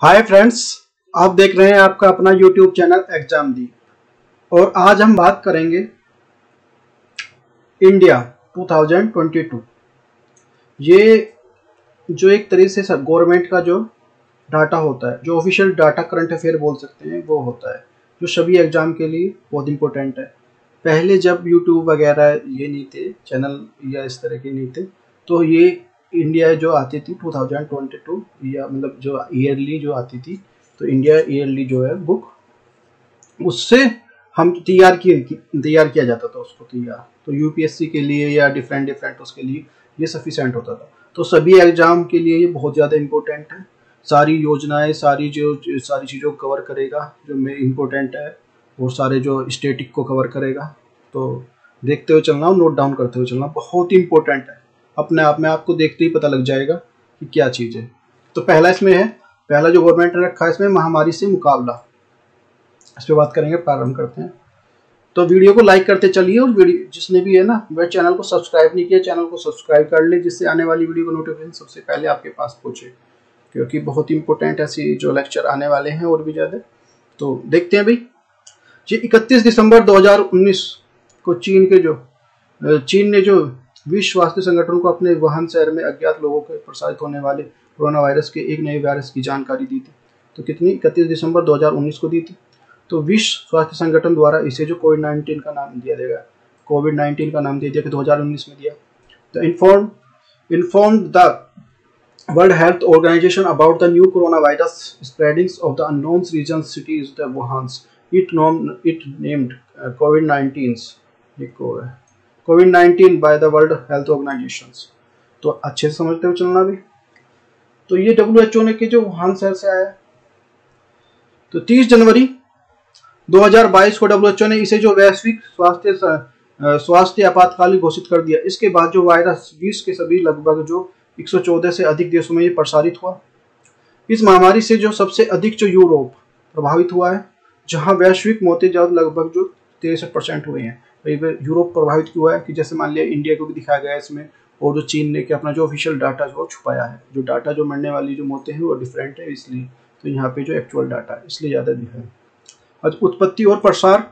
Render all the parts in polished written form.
Hi friends, आप देख रहे हैं आपका अपना यूट्यूब चैनल एग्जाम दी। और आज हम बात करेंगे इंडिया 2022। ये जो एक तरीके से गवर्नमेंट का जो डाटा होता है, जो ऑफिशियल डाटा करंट अफेयर बोल सकते हैं, वो होता है जो सभी एग्जाम के लिए बहुत इंपॉर्टेंट है। पहले जब यूट्यूब वगैरह ये नहीं थे, चैनल या इस तरह के नहीं थे, तो ये इंडिया जो आती थी 2022 या मतलब जो ईयरली जो आती थी, तो इंडिया ईयरली जो है बुक, उससे हम तैयार किया जाता था उसको तैयार। तो यूपीएससी के लिए या डिफरेंट डिफरेंट उसके लिए ये सफिशेंट होता था। तो सभी एग्जाम के लिए ये बहुत ज़्यादा इम्पोर्टेंट है। सारी योजनाएं, सारी चीज़ों को कवर करेगा जो में इम्पोर्टेंट है, और सारे जो स्टेटिक को कवर करेगा। तो देखते हुए चलना और नोट डाउन करते हुए चलना बहुत ही इंपॉर्टेंट है। अपने आप में आपको देखते ही पता लग जाएगा कि क्या चीज़ है। तो पहला इसमें है, पहला जो गवर्नमेंट ने रखा है इसमें महामारी से मुकाबला, इस पर बात करेंगे, प्रारंभ करते हैं। तो वीडियो को लाइक करते चलिए, और वीडियो जिसने भी है ना वह चैनल को सब्सक्राइब नहीं किया, चैनल को सब्सक्राइब कर ले, जिससे आने वाली वीडियो को नोटिफिकेशन सबसे पहले आपके पास पहुंचे, क्योंकि बहुत इंपॉर्टेंट ऐसी जो लेक्चर आने वाले हैं और भी ज़्यादा। तो देखते हैं भाई, जी 31 दिसंबर 2019 को चीन ने जो विश्व स्वास्थ्य संगठन को अपने वुहान शहर में अज्ञात लोगों के प्रसारित होने वाले कोरोना वायरस के एक नए वायरस की जानकारी दी थी। तो कितनी, 31 दिसंबर 2019 को दी थी। तो विश्व स्वास्थ्य संगठन द्वारा इसे जो कोविड-19 का नाम दिया गया, कोविड-19 का नाम दे दिया कि 2019 में दिया। तो inform the World Health Organization about the new corona virus spreadings of the unknown region cities the Wuhan it named कोविड-19 by the World Health Organization. तो अच्छे से समझते हुए चलना भी। तो ये WHO ने कि जो वुहान शहर से आया। तो 30 जनवरी 2022 को WHO ने इसे जो वैश्विक स्वास्थ्य आपातकाल घोषित कर दिया। इसके बाद जो वायरस विश्व के सभी लगभग जो 114 से अधिक देशों में ये प्रसारित हुआ। इस महामारी से जो सबसे अधिक जो यूरोप प्रभावित हुआ है, जहां वैश्विक मौतें लगभग जो 63% हुए हैं। यूरोप प्रभावित क्यों हुआ है कि जैसे मान लिया इंडिया को भी दिखाया गया है इसमें, और जो चीन ने कि अपना जो ऑफिशियल डाटा जो छुपाया है, जो डाटा जो मरने वाली जो मौतें हैं वो डिफरेंट है, इसलिए तो यहाँ पे जो एक्चुअल डाटा है इसलिए ज़्यादा दिखा है। उत्पत्ति और प्रसार,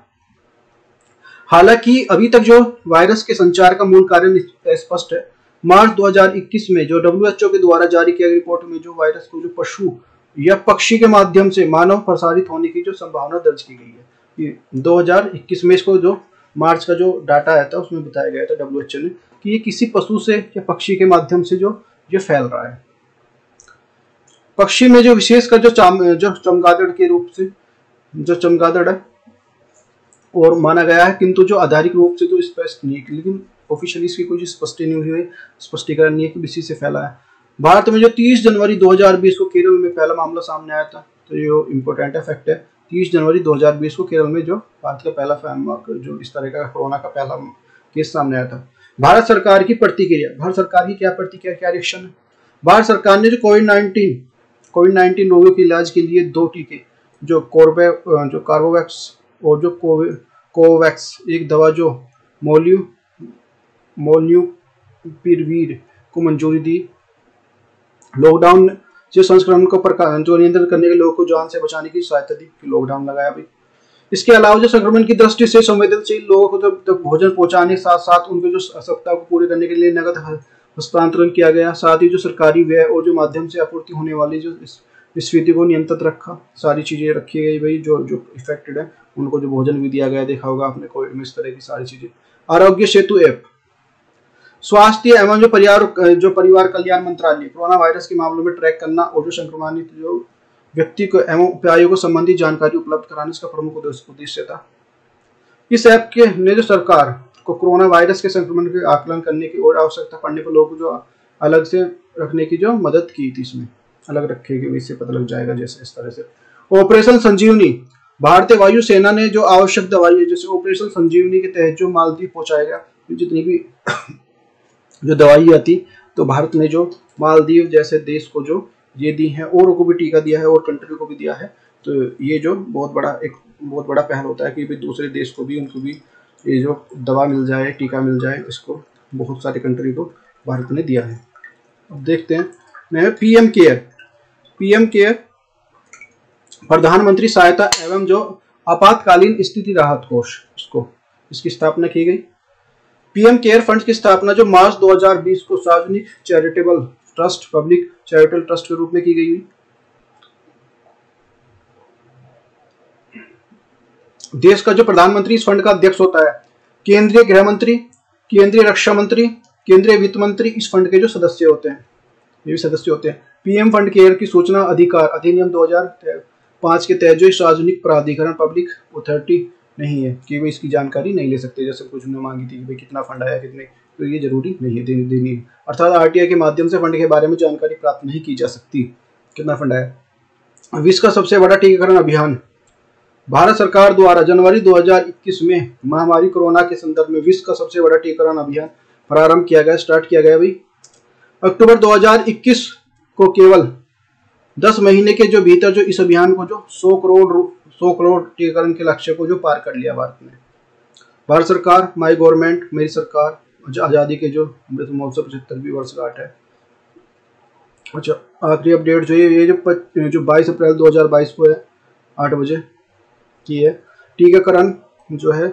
हालांकि अभी तक जो वायरस के संचार का मूल कारण स्पष्ट है। मार्च 2021 में जो WHO के द्वारा जारी किया गया रिपोर्ट में जो वायरस को जो पशु या पक्षी के माध्यम से मानव प्रसारित होने की जो संभावना दर्ज की गई है। ये 2021 में इसको जो मार्च का जो डाटा आया था उसमें बताया गया था WHO ने कि ये किसी पशु से या पक्षी के माध्यम से जो ये फैल रहा है। पक्षी में जो विशेषकर जो चमगादड़ के रूप से जो चमगादड़ है और माना गया है, किंतु जो आधारिक रूप से तो स्पष्ट नहीं है, लेकिन ऑफिशियली इसकी कोई स्पष्टीकरण नहीं है कि इसी से फैला है। भारत में जो 30 जनवरी 2020 को केरल में पहला मामला सामने आया था। तो ये इम्पोर्टेंट फैक्ट है, 30 जनवरी 2020 को केरल में जो भारत का पहला जो इस तरह का कोरोना का पहला केस सामने आया था। भारत सरकार की प्रतिक्रिया, भारत सरकार की क्या प्रतिक्रिया, क्या रिएक्शन है। भारत सरकार ने जो कोविड-19 रोगियों के इलाज के लिए 2 टीके जो कार्बोवैक्स और जो कोवैक्स एक दवा जो मोल्यूपिरवीर को मंजूरी दी। लॉकडाउन जो संक्रमण को जो नियंत्रण करने के लोगों को जान से बचाने की सहायता दी, लॉकडाउन लगाया भी। इसके अलावा जो संक्रमण की दृष्टि से संवेदनशील लोगों को तक भोजन पहुंचाने साथ साथ उनके जो आवश्यकता को पूरे करने के लिए नगद हस्तांतरण किया गया। साथ ही जो सरकारी व्यय और जो माध्यम से आपूर्ति होने वाली जो स्थिति को नियंत्रित रखा, सारी चीजें रखी गई भाई। जो इफेक्टेड है उनको जो भोजन भी दिया गया, देखा होगा आपने कोविड में इस तरह की सारी चीजें। आरोग्य सेतु ऐप, स्वास्थ्य एवं जो परिवार कल्याण मंत्रालय कोरोना वायरस के मामलों में ट्रैक करना और जो संक्रमित जो व्यक्ति को एवं उपायों को संबंधित जानकारी उपलब्ध कराने इसका प्रमुख उद्देश्य था। इस ऐप के ने जो सरकार को कोरोना वायरस के संक्रमण के आकलन करने की और आवश्यकता पड़ने पर लोगों को जो अलग से रखने की जो मदद की थी, इसमें अलग रखेगी, इससे पता लग जाएगा जैसे इस तरह से। ऑपरेशन संजीवनी, भारतीय वायुसेना ने जो आवश्यक दवाई जैसे ऑपरेशन संजीवनी के तहत जो मालदीव पहुंचाया गया, जितनी भी जो दवाई आती, तो भारत ने जो मालदीव जैसे देश को जो ये दी है, और को भी टीका दिया है और कंट्री को भी दिया है। तो ये जो बहुत बड़ा पहल होता है कि भी दूसरे देश को भी उनको भी ये जो दवा मिल जाए, टीका मिल जाए, इसको बहुत सारे कंट्री को भारत ने दिया है। अब देखते हैं पीएम केयर प्रधानमंत्री सहायता एवं जो आपातकालीन स्थिति राहत कोष, इसकी स्थापना की गई। पीएम केयर फंड की स्थापना जो मार्च 2020 को सार्वजनिक charitable trust, public charitable trust के रूप में की गई। देश का जो प्रधानमंत्री इस फंड का अध्यक्ष होता है, केंद्रीय गृह मंत्री, केंद्रीय रक्षा मंत्री, केंद्रीय वित्त मंत्री इस फंड के जो सदस्य होते हैं, ये भी सदस्य होते हैं। पीएम फंड केयर की सूचना अधिकार अधिनियम 2005 के तहत जो सार्वजनिक प्राधिकरण, पब्लिक अथॉरिटी नहीं है कि वो इसकी जानकारी नहीं ले सकते। जैसे कुछ ने मांगी थी कि भाई कितना फंड आया, कितने, तो ये जरूरी नहीं है देनी, अर्थात आरटीआई के माध्यम से फंड के बारे में जानकारी प्राप्त नहीं की जा सकती कितना फंड आया। विश्व का सबसे बड़ा टीकाकरण अभियान, भारत सरकार द्वारा जनवरी 2021 में महामारी कोरोना के संदर्भ में विश्व का सबसे बड़ा टीकाकरण अभियान प्रारंभ किया गया, स्टार्ट किया गया। भाई अक्टूबर 2021 को केवल 10 महीने के जो भीतर जो इस अभियान को जो 100 करोड़ टीकाकरण के लक्ष्य को जो पार कर लिया भारत ने। भारत सरकार, माई गवर्नमेंट, मेरी सरकार, आज़ादी के जो अमृत महोत्सव 75वीं वर्षगांठ है। अच्छा, आखिरी अपडेट जो ये जो 22 अप्रैल 2022 को है 8 बजे की है। टीकाकरण जो है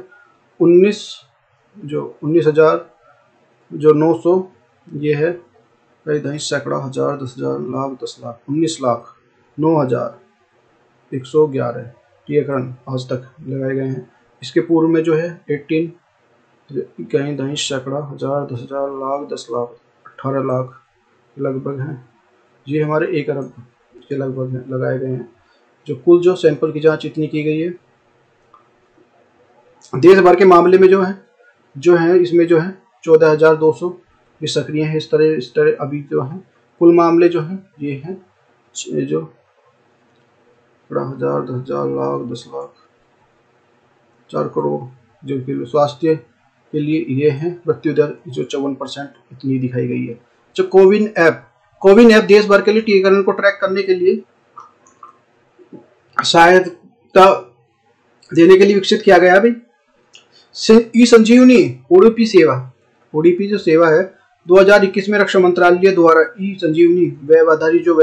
19,900 ये है, कई दही सैकड़ा हजार, 10,000, लाख, 10 लाख, 19,09,111 टीकाकरण आज तक लगाए गए हैं। इसके पूर्व में जो है 18 कहीं दही सैकड़ा हजार, 10,000, लाख, 10 लाख, 18 लाख लगभग हैं। ये हमारे 1 अरब के लगभग लगाए गए हैं। जो कुल जो सैंपल की जांच इतनी की गई है देश भर के मामले में जो है इसमें जो है 14,200 ये सक्रिय है। इस तरह अभी जो है कुल मामले जो है ये हैं जो 10,000, 10,000, लाख, 10 लाख, 4 करोड़ जो कि स्वास्थ्य के लिए ये है। मृत्यु दर जो 54% इतनी दिखाई गई है। जो कोविन ऐप देश भर के लिए टीकाकरण को ट्रैक करने के लिए सहायता देने के लिए विकसित किया गया। भाई ई संजीवनी ओडीपी जो सेवा है 2021 में रक्षा मंत्रालय द्वारा ई संजीवनी वेब आधारित जो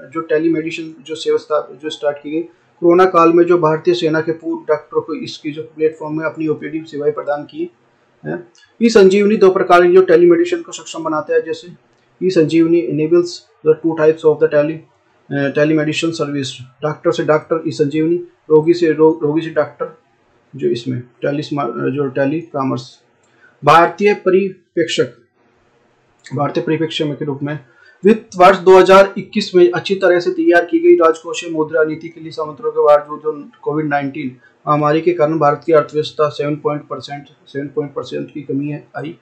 जो टेलीमेडिसिन जो सेवा जो स्टार्ट की गई। कोरोना काल में जो भारतीय सेना के पूर्व डॉक्टरों को इसकी जो प्लेटफॉर्म में अपनी ओपीडी सेवाएं प्रदान की है। ई संजीवनी 2 प्रकार की जो टेलीमेडिसिन को सक्षम बनाता है। जैसे e Sanjeevani enables the 2 types of the telemedicine service, doctor से डॉक्टर ई संजीवनी, रोगी से डॉक्टर जो इसमें टेली कॉमर्स। भारतीय परिप्रेक्ष्य में के रूप में वित्त वर्ष 2021 में अच्छी तरह से तैयार की गई राजकोषीय मुद्रा नीति के लिए समुद्रों के बावजूद जो कोविड-19 महामारी के कारण भारत की अर्थव्यवस्था 7% की कमी आई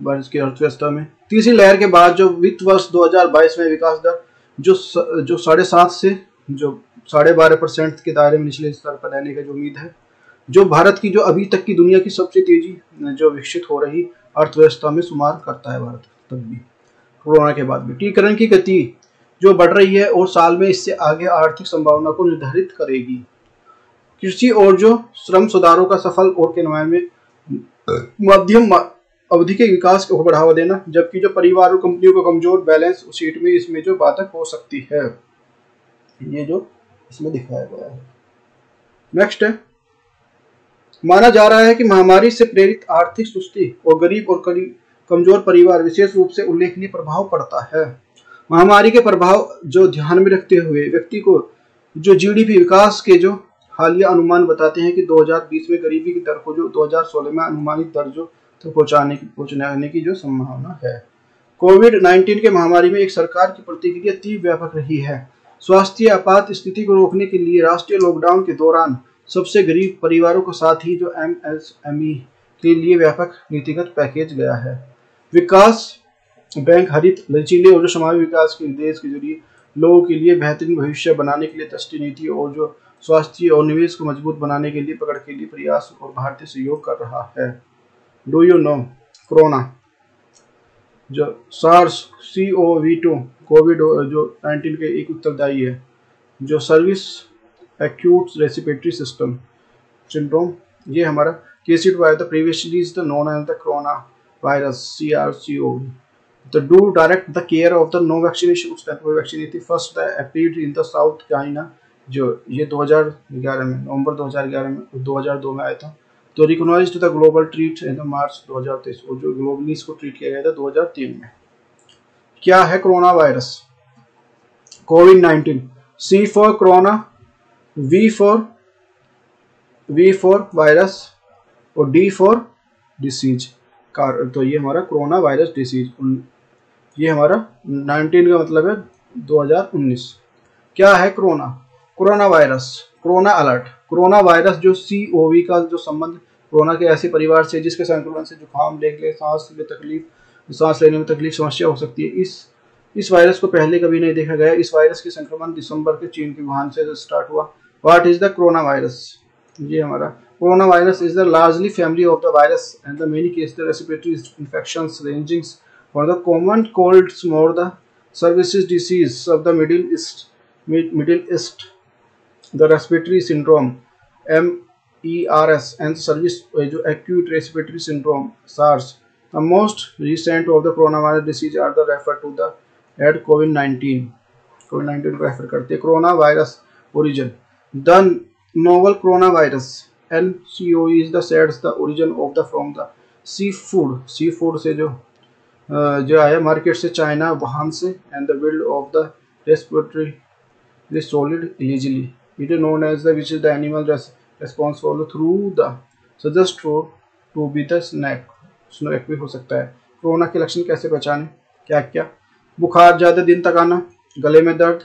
भारत की अर्थव्यवस्था में। तीसरी लहर के बाद जो वित्त वर्ष 2022 में विकास दर जो 7.5 से जो 12.5% के दायरे में निचले स्तर पर रहने की जो उम्मीद है। जो भारत की जो अभी तक की दुनिया की सबसे तेजी जो विकसित हो रही अर्थव्यवस्था में शुमार करता है भारत तब भी कोरोना के बाद भी। टीकाकरण की गति जो बढ़ रही है और साल में इससे आगे आर्थिक संभावना को निर्धारित करेगी। कृषि और जो श्रम सुधारों का सफल और क्रियान्वयन में मध्यम अवधि के विकास को बढ़ावा देना, जबकि जो परिवार और कंपनियों को कमजोर बैलेंस शीट में इसमें जो बाधक हो सकती है, ये जो इसमें दिखाया गया है। नेक्स्ट है, माना जा रहा है कि महामारी से प्रेरित आर्थिक सुस्ती और गरीब और कमजोर परिवार विशेष रूप से उल्लेखनीय प्रभाव पड़ता है। महामारी के प्रभाव जो ध्यान में रखते हुए व्यक्ति को जो जीडीपी विकास के जो हालिया अनुमान बताते हैं कि 2020 में गरीबी की दर को जो 2016 में अनुमानित दर जो तो पहुंचाने की जो संभावना है। कोविड-19 के महामारी में एक सरकार की प्रतिक्रिया तीव्र व्यापक रही है। स्वास्थ्य आपात स्थिति को रोकने के लिए राष्ट्रीय लॉकडाउन के दौरान सबसे गरीब परिवारों के साथ ही जो एमएसएमई के लिए व्यापक नीतिगत पैकेज गया है। विकास बैंक हरित, लचीले और जो समावेशी विकास के निर्देश के जरिए लोगों के लिए बेहतरीन भविष्य बनाने के लिए दृष्टि नीति और जो स्वास्थ्य और निवेश को मजबूत बनाने के लिए पकड़ के लिए प्रयास और भारतीय सहयोग कर रहा है। डू यू नो कोरोना जो SARS-CoV-2 कोविड जो 19 के एक उत्तरदायी है। जो service acute respiratory system syndrome ये हमारा caused by the previously is the known as the corona virus CRCOV। The do direct the care of the no vaccination. उस टाइम पर वैक्सीन थी। First the appeared in the South China जो ये 2011 में, नवंबर 2011 में, 2002 में आया था। तो recognised the global treat in March 2023, और जो ग्लोबली इसको ट्रीट किया गया था 2003 में। क्या है कोरोना वायरस? कोविड-19, C for corona, V for virus, और डी फॉर डिसीज। तो ये हमारा कोरोना वायरस डिसीज, ये हमारा 19 का मतलब है 2019। क्या है corona? Corona virus, corona alert. Corona virus जो COV का जो संबंध कोरोना के ऐसे परिवार से जिसके संक्रमण से जुकाम, डेंगू, सांस लेने में तकलीफ समस्या हो सकती है, इस वायरस को पहले कभी नहीं देखा गया। इस वायरस के संक्रमण दिसंबर के चीन के वुहान से स्टार्ट हुआ। What is the corona virus? ये हमारा corona virus is the largely family of the virus and the many case the respiratory infections ranging for the common colds more the services disease of the Middle East, the respiratory syndrome MERS, and service जो acute respiratory syndrome SARS. The most recent of the coronavirus disease are the referred to the at COVID-19 को refer करते हैं। Corona virus origin, the novel coronavirus NCOE is the says the origin of the from the seafood से जो आया market से, China, Wuhan से, and the build of the respiratory solid illegally it is known as the which is the animal responsible through the suggest for to be the snake भी हो सकता है। Corona के लक्षण कैसे पहचाने? क्या क्या? बुखार ज़्यादा दिन तक आना, गले में दर्द,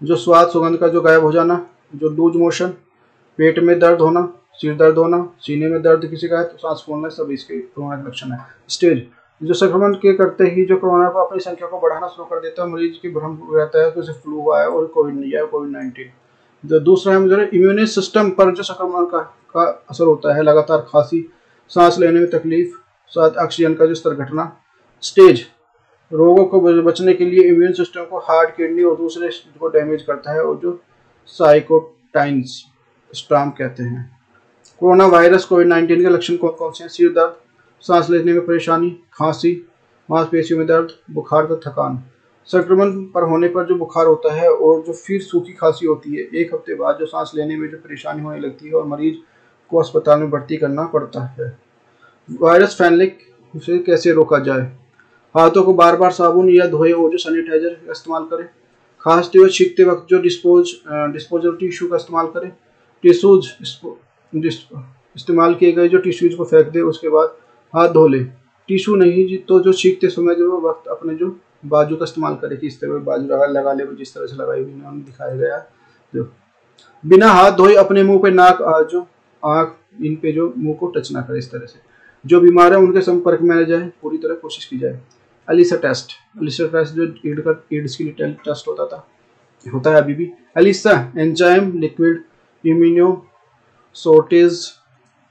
जो स्वाद सुगंध का जो गायब हो जाना, जो लूज मोशन, पेट में दर्द होना, सिर दर्द होना, सीने में दर्द किसी का है तो सांस फूलना, सब इसके कोरोना के लक्षण है। स्टेज, जो संक्रमण के करते ही जो कोरोना को अपनी संख्या को बढ़ाना शुरू कर देता है, मरीज की भ्रम रहता है कि उसे फ्लू हुआ है और कोविड नहीं है, कोविड-19। जो दूसरा है जो इम्यून सिस्टम पर जो संक्रमण का असर होता है, लगातार खांसी, सांस लेने में तकलीफ, साथ ऑक्सीजन का जो स्तर घटना। स्टेज, रोगों को बचने के लिए इम्यून सिस्टम को हार्ट, किडनी और दूसरे को डैमेज करता है, और जो साइकोटाइन्स स्ट्राम कहते हैं। कोरोना वायरस कोविड-19 के लक्षण कौन कौन से हैं? सिर दर्द, सांस लेने में परेशानी, खांसी, मांसपेशियों में दर्द, बुखार तो थकान। संक्रमण पर होने पर जो बुखार होता है और जो फिर सूखी खांसी होती है, एक हफ्ते बाद जो सांस लेने में जो परेशानी होने लगती है और मरीज को अस्पताल में भर्ती करना पड़ता है। वायरस फैलने से कैसे रोका जाए? हाथों को बार बार साबुन या धोए और जो सैनिटाइजर का इस्तेमाल करें। खांसते हुए छींकते वक्त जो डिस्पोजल टिश्यू का इस्तेमाल करें। टिश्यूज इस्तेमाल किए गए जो टिश्यूज को फेंक दे, उसके बाद हाथ धो ले। टिश्यू नहीं तो जो छींकते समय जो वक्त अपने जो बाजू का इस्तेमाल करे, कि इस तरह बाजू लगा ले, जिस तरह से लगाई हुई दिखाया गया। जो बिना हाथ धोए अपने मुंह पे, नाक, जो आँख, इन पे जो मुंह को टच ना करे। इस तरह से जो बीमार है उनके संपर्क में न जाए, पूरी तरह कोशिश की जाए। एलिसा टेस्ट जो एड्स के लिए टेस्ट होता है अभी भी। ELISA enzyme liquid immuno shortage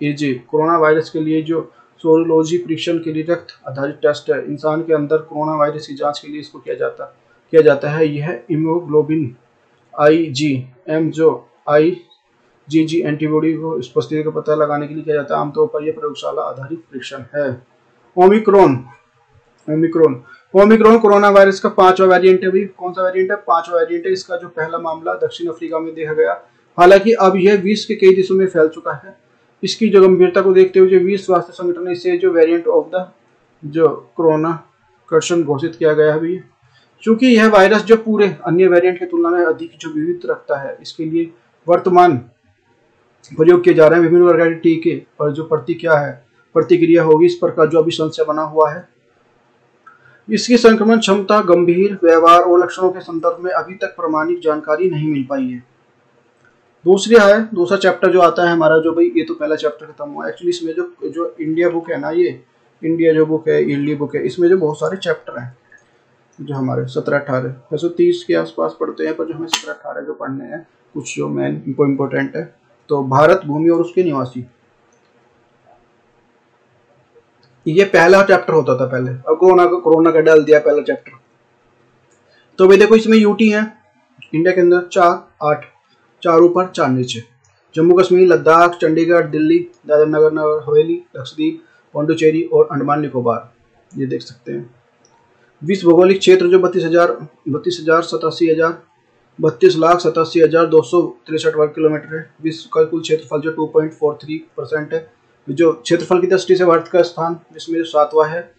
assay, corona virus के लिए जो सोरोलॉजी परीक्षण के लिए रक्त आधारित टेस्ट है। इंसान के अंदर कोरोना वायरस की जांच के लिए इसको किया जाता है। यह हीमोग्लोबिन IgM जो IgG एंटीबॉडी को उपस्थिति का पता लगाने के लिए किया जाता है। आमतौर पर यह प्रयोगशाला आधारित परीक्षण है। ओमिक्रॉन कोरोना वायरस का 5वां वेरिएंट है। भी कौन सा वेरिएंट है? 5वां वेरिएंट है। इसका जो पहला मामला दक्षिण अफ्रीका में देखा गया, हालांकि अब यह विश्व के कई देशों में फैल चुका है। इसकी जो गंभीरता को देखते हुए विश्व स्वास्थ्य संगठन ने इसे जो वेरिएंट ऑफ द जो कोरोना कर्षण घोषित किया गया है भी। चूंकि यह वायरस जो पूरे अन्य वेरिएंट की तुलना में अधिक जो विविध रखता है, इसके लिए वर्तमान प्रयोग किए जा रहे हैं विभिन्न प्रकार के टीके, और जो प्रतिक्रिया होगी इस पर का जो अभी संशय बना हुआ है। इसकी संक्रमण क्षमता, गंभीर व्यवहार और लक्षणों के संदर्भ में अभी तक प्रमाणिक जानकारी नहीं मिल पाई है। दूसरा चैप्टर जो आता है हमारा, जो भाई ये तो पहला चैप्टर खत्म हुआ। एक्चुअली इसमें जो इंडिया बुक है ना, ये इंडिया जो बुक है, ईयरली बुक है, इसमें जो बहुत सारे चैप्टर हैं जो हमारे 17-18 130 के आसपास पढ़ते हैं, पर जो हमें 17-18 जो पढ़ने हैं, कुछ जो मेन इम्पोर्टेंट है। तो भारत, भूमि और उसके निवासी, ये पहला चैप्टर होता था पहले। अब कोरोना का डाल दिया पहला चैप्टर। तो भाई देखो, इसमें यूटी है इंडिया के अंदर 4 ऊपर 4 नीचे। जम्मू कश्मीर, लद्दाख, चंडीगढ़, दिल्ली, दादर नगर हवेली, लक्षद्वीप, पौंडुचेरी और अंडमान निकोबार, ये देख सकते हैं। विश्व भौगोलिक क्षेत्र जो 32,000, 87,000 32,87,263 वर्ग किलोमीटर है। विश्व का कुल क्षेत्रफल जो 2.43% है। जो क्षेत्रफल की दृष्टि से भारत का स्थान जिसमें जो 7वां है।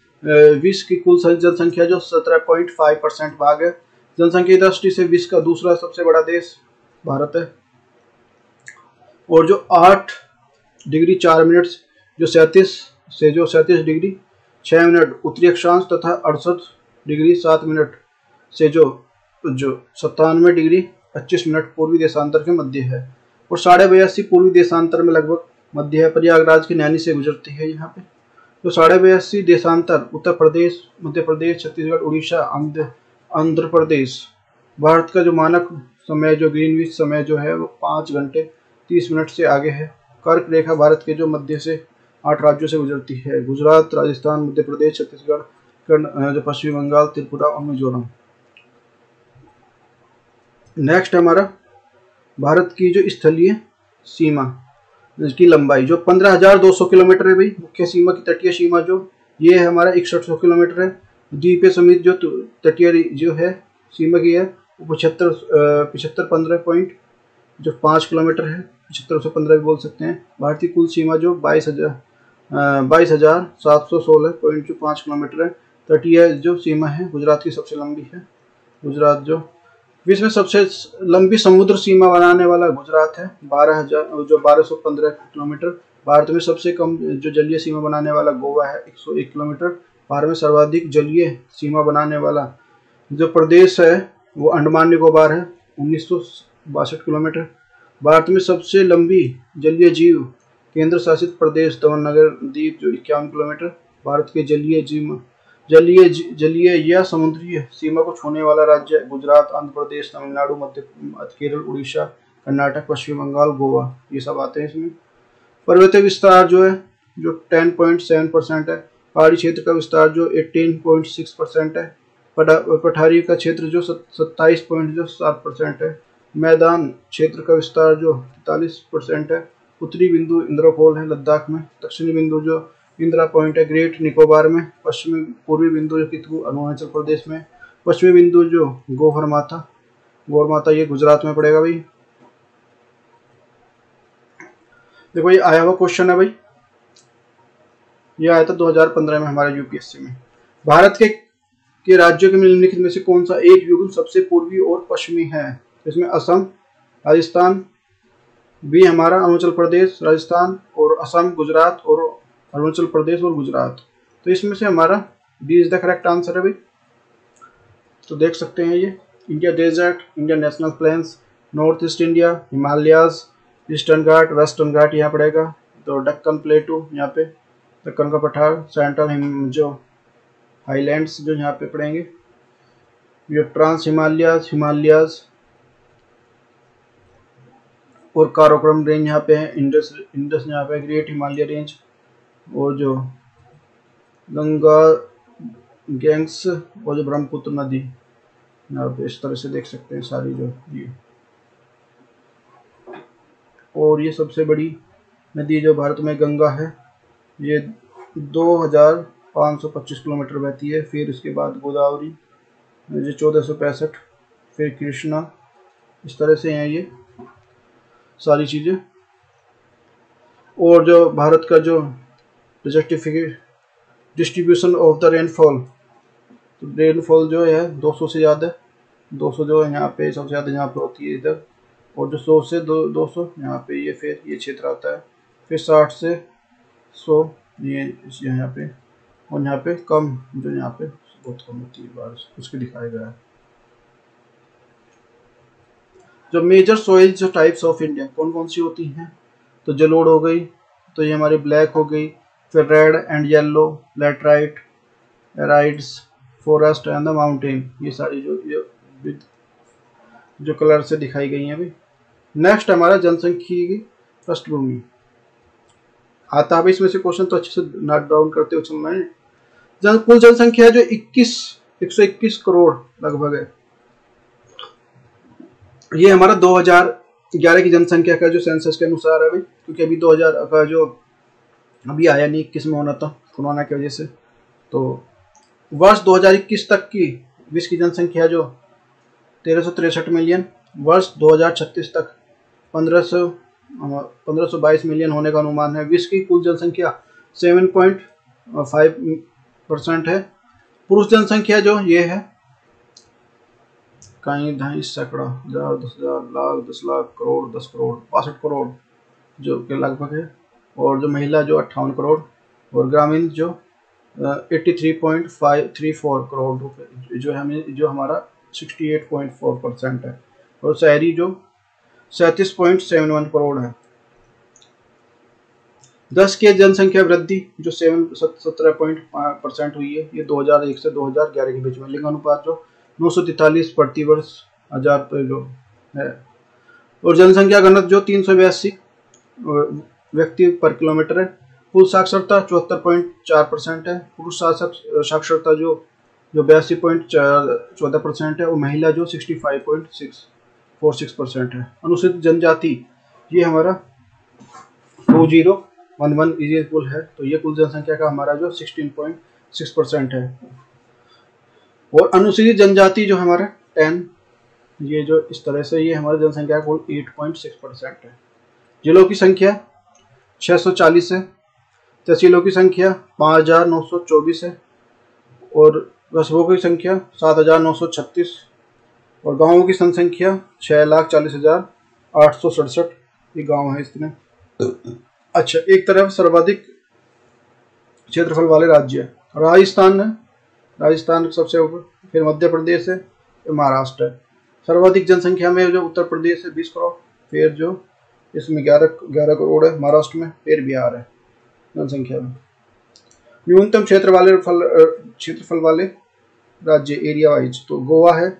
विश्व की कुल जनसंख्या जो 17.5% भाग है। जनसंख्या की दृष्टि से विश्व का दूसरा सबसे बड़ा देश भारत है। और जो 8 डिग्री 4 मिनट जो 37 डिग्री 6 मिनट उत्तरी अक्षांश तथा 68 डिग्री 7 मिनट से जो 97 डिग्री 25 मिनट पूर्वी देशांतर के मध्य है। और 82.5 पूर्वी देशांतर में लगभग मध्य है। प्रयागराज की नैनी से गुजरती है यहाँ पे। तो 82.5 देशांतर उत्तर प्रदेश, मध्य प्रदेश, छत्तीसगढ़, उड़ीसा, आंध्र प्रदेश। भारत का जो मानक समय जो ग्रीनविच समय जो है वो 5 घंटे 30 मिनट से आगे है। कर्क रेखा भारत के जो मध्य से 8 राज्यों से गुजरती है। गुजरात, राजस्थान, मध्य प्रदेश, छत्तीसगढ़, जो पश्चिमी बंगाल, त्रिपुरा और मिजोरम। नेक्स्ट हमारा भारत की जो स्थलीय सीमा की लंबाई जो 15,200 किलोमीटर है भाई। मुख्य सीमा की तटीय सीमा जो ये है हमारा 6100 किलोमीटर है। द्वीप समेत जो तटीय जो है सीमा की है वो 75.5 किलोमीटर है। 7515 भी बोल सकते हैं। भारतीय कुल सीमा जो 22,716.5 किलोमीटर है। तटीय जो सीमा है गुजरात की सबसे लंबी है। गुजरात जो विश्व में सबसे लंबी समुद्र सीमा बनाने वाला गुजरात है 1215 किलोमीटर। भारत में सबसे कम जो जलीय सीमा बनाने वाला गोवा है 101 किलोमीटर। भारत में सर्वाधिक जलीय सीमा बनाने वाला जो प्रदेश है वो अंडमान निकोबार है 1962 किलोमीटर। भारत में सबसे लंबी जलीय जीव केंद्र शासित प्रदेश दमन नगर द्वीप जो 51 किलोमीटर। भारत के जलीय या समुद्री सीमा को छूने वाला राज्य गुजरात, आंध्र प्रदेश, तमिलनाडु, मध्य केरल, उड़ीसा, कर्नाटक, पश्चिम बंगाल, गोवा ये सब आते हैं इसमें। पर्वतीय विस्तार जो है जो 10.7% है। पहाड़ी क्षेत्र का विस्तार जो 18.6% है। पठारी का क्षेत्र जो 27.7% है। मैदान क्षेत्र का विस्तार जो 43% है। उत्तरी बिंदु इंद्रकोल है लद्दाख में। दक्षिणी बिंदु जो इंदिरा पॉइंट है ग्रेट निकोबार में। पश्चिमी पूर्वी बिंदु जो कितु अरुणाचल प्रदेश में। पश्चिमी बिंदु जो गौर माता ये गुजरात में पड़ेगा भाई। देखो ये आया हुआ क्वेश्चन है भाई। ये आया था 2015 में हमारे यूपीएससी में। भारत के राज्यों के निम्नलिखित में से कौन सा एक युग्म सबसे पूर्वी और पश्चिमी है? इसमें असम, राजस्थान, बी हमारा अरुणाचल प्रदेश, राजस्थान और असम, गुजरात और अरुणाचल प्रदेश और गुजरात। तो इसमें से हमारा D is the correct answer है भाई। तो देख सकते हैं ये India desert, India national plains, north east India, Himalayas, eastern ghat, western ghat यहाँ पड़ेगा। तो दक्कन प्लेटू यहाँ पे, दक्कन का पठार, सेंट्रल जो हाईलैंड्स जो यहाँ पे पड़ेंगे। ये ट्रांस हिमालयाज और काराकोरम रेंज यहाँ पे है। इंडस यहाँ पे, ग्रेट हिमालय रेंज और जो गंगा गैंग्स और जो ब्रह्मपुत्र नदी यहाँ पे इस तरह से देख सकते हैं सारी जो ये। और ये सबसे बड़ी नदी जो भारत में गंगा है ये 2525 किलोमीटर बहती है। फिर इसके बाद गोदावरी जो 1465, फिर कृष्णा, इस तरह से हैं ये सारी चीज़ें। और जो भारत का जो डिस्ट्रीब्यूशन ऑफ द रेनफॉल, तो रेनफॉल जो है 200 से ज़्यादा, 200 जो है यहाँ पे सबसे ज़्यादा यहाँ पे होती है इधर। और जो 100 से 200 यहाँ पे ये फिर ये क्षेत्र आता है। फिर 60 से 100 ये यहाँ पे। और यहाँ पे कम जो यहाँ पे बहुत कम होती है बारिश, उसके दिखाया गया है। जो मेजर सॉइल जो टाइप्स ऑफ इंडिया कौन कौन सी होती हैं? तो जलोढ़ हो गई, तो ये हमारी ब्लैक हो गई। फिर red and yellow, laterite, arids, forest and the mountain, ये सारी जो कलर से दिखाई गई हैं अभी। नेक्स्ट हमारा जनसंख्या की पृष्ठभूमि आता है। इसमें से क्वेश्चन तो अच्छे से नोट डाउन करते हुए चलना है। कुल जनसंख्या जो 121 करोड़ लगभग है। ये हमारा 2011 की जनसंख्या का जो सेंसस के अनुसार है भाई, क्योंकि अभी 2000 का जो अभी आया नहीं, 21 में होना था कोरोना की वजह से। तो वर्ष 2021 तक की विश्व की जनसंख्या जो 1363 मिलियन वर्ष 2036 तक 1522 मिलियन होने का अनुमान है। विश्व की कुल जनसंख्या 7.5% है। पुरुष जनसंख्या जो ये है कहीं ढाई सैकड़ा हजार 10,000 लाख 10 लाख करोड़ 10 करोड़ 62 करोड़ जो के लगभग है, और जो महिला जो 58 करोड़, और ग्रामीण जो 83.534 करोड़ रुपए जो हमारा 68.4% है, और शहरी जो 37.71 करोड़ है। 10 के जनसंख्या वृद्धि जो 17% हुई है, ये 2001 से 2011 के बीच में। लिंगानुपात जो 943 प्रति वर्ष हजार पे जो है, और जनसंख्या घनत्व जो 382 व्यक्ति पर किलोमीटर है। कुल साक्षरता 74.4% है। पुरुष साक्षरता जो 82.14% है, और महिला जो 65.46% है। अनुसूचित जनजाति ये हमारा 2011 ये कुल है, तो ये कुल जनसंख्या का हमारा जो 16.6% है। और अनुसूचित जनजाति जो हमारा 10 ये जो इस तरह से ये हमारी जनसंख्या कुल 8.6% है। जिलों की संख्या 640 है। तहसीलों की संख्या 5,924 है, और कस्बों की संख्या 7,936, और गांवों की संख्या 6,40,867 ये गांव है इसमें। अच्छा, एक तरफ सर्वाधिक क्षेत्रफल वाले राज्य राजस्थान है, राजस्थान सबसे ऊपर, फिर मध्य प्रदेश है, फिर महाराष्ट्र है। सर्वाधिक जनसंख्या में जो उत्तर प्रदेश है 20 करोड़, फिर जो इसमें 11 करोड़ है महाराष्ट्र में, फिर बिहार है जनसंख्या में। न्यूनतम क्षेत्रफल वाले राज्य एरिया वाइज तो गोवा है,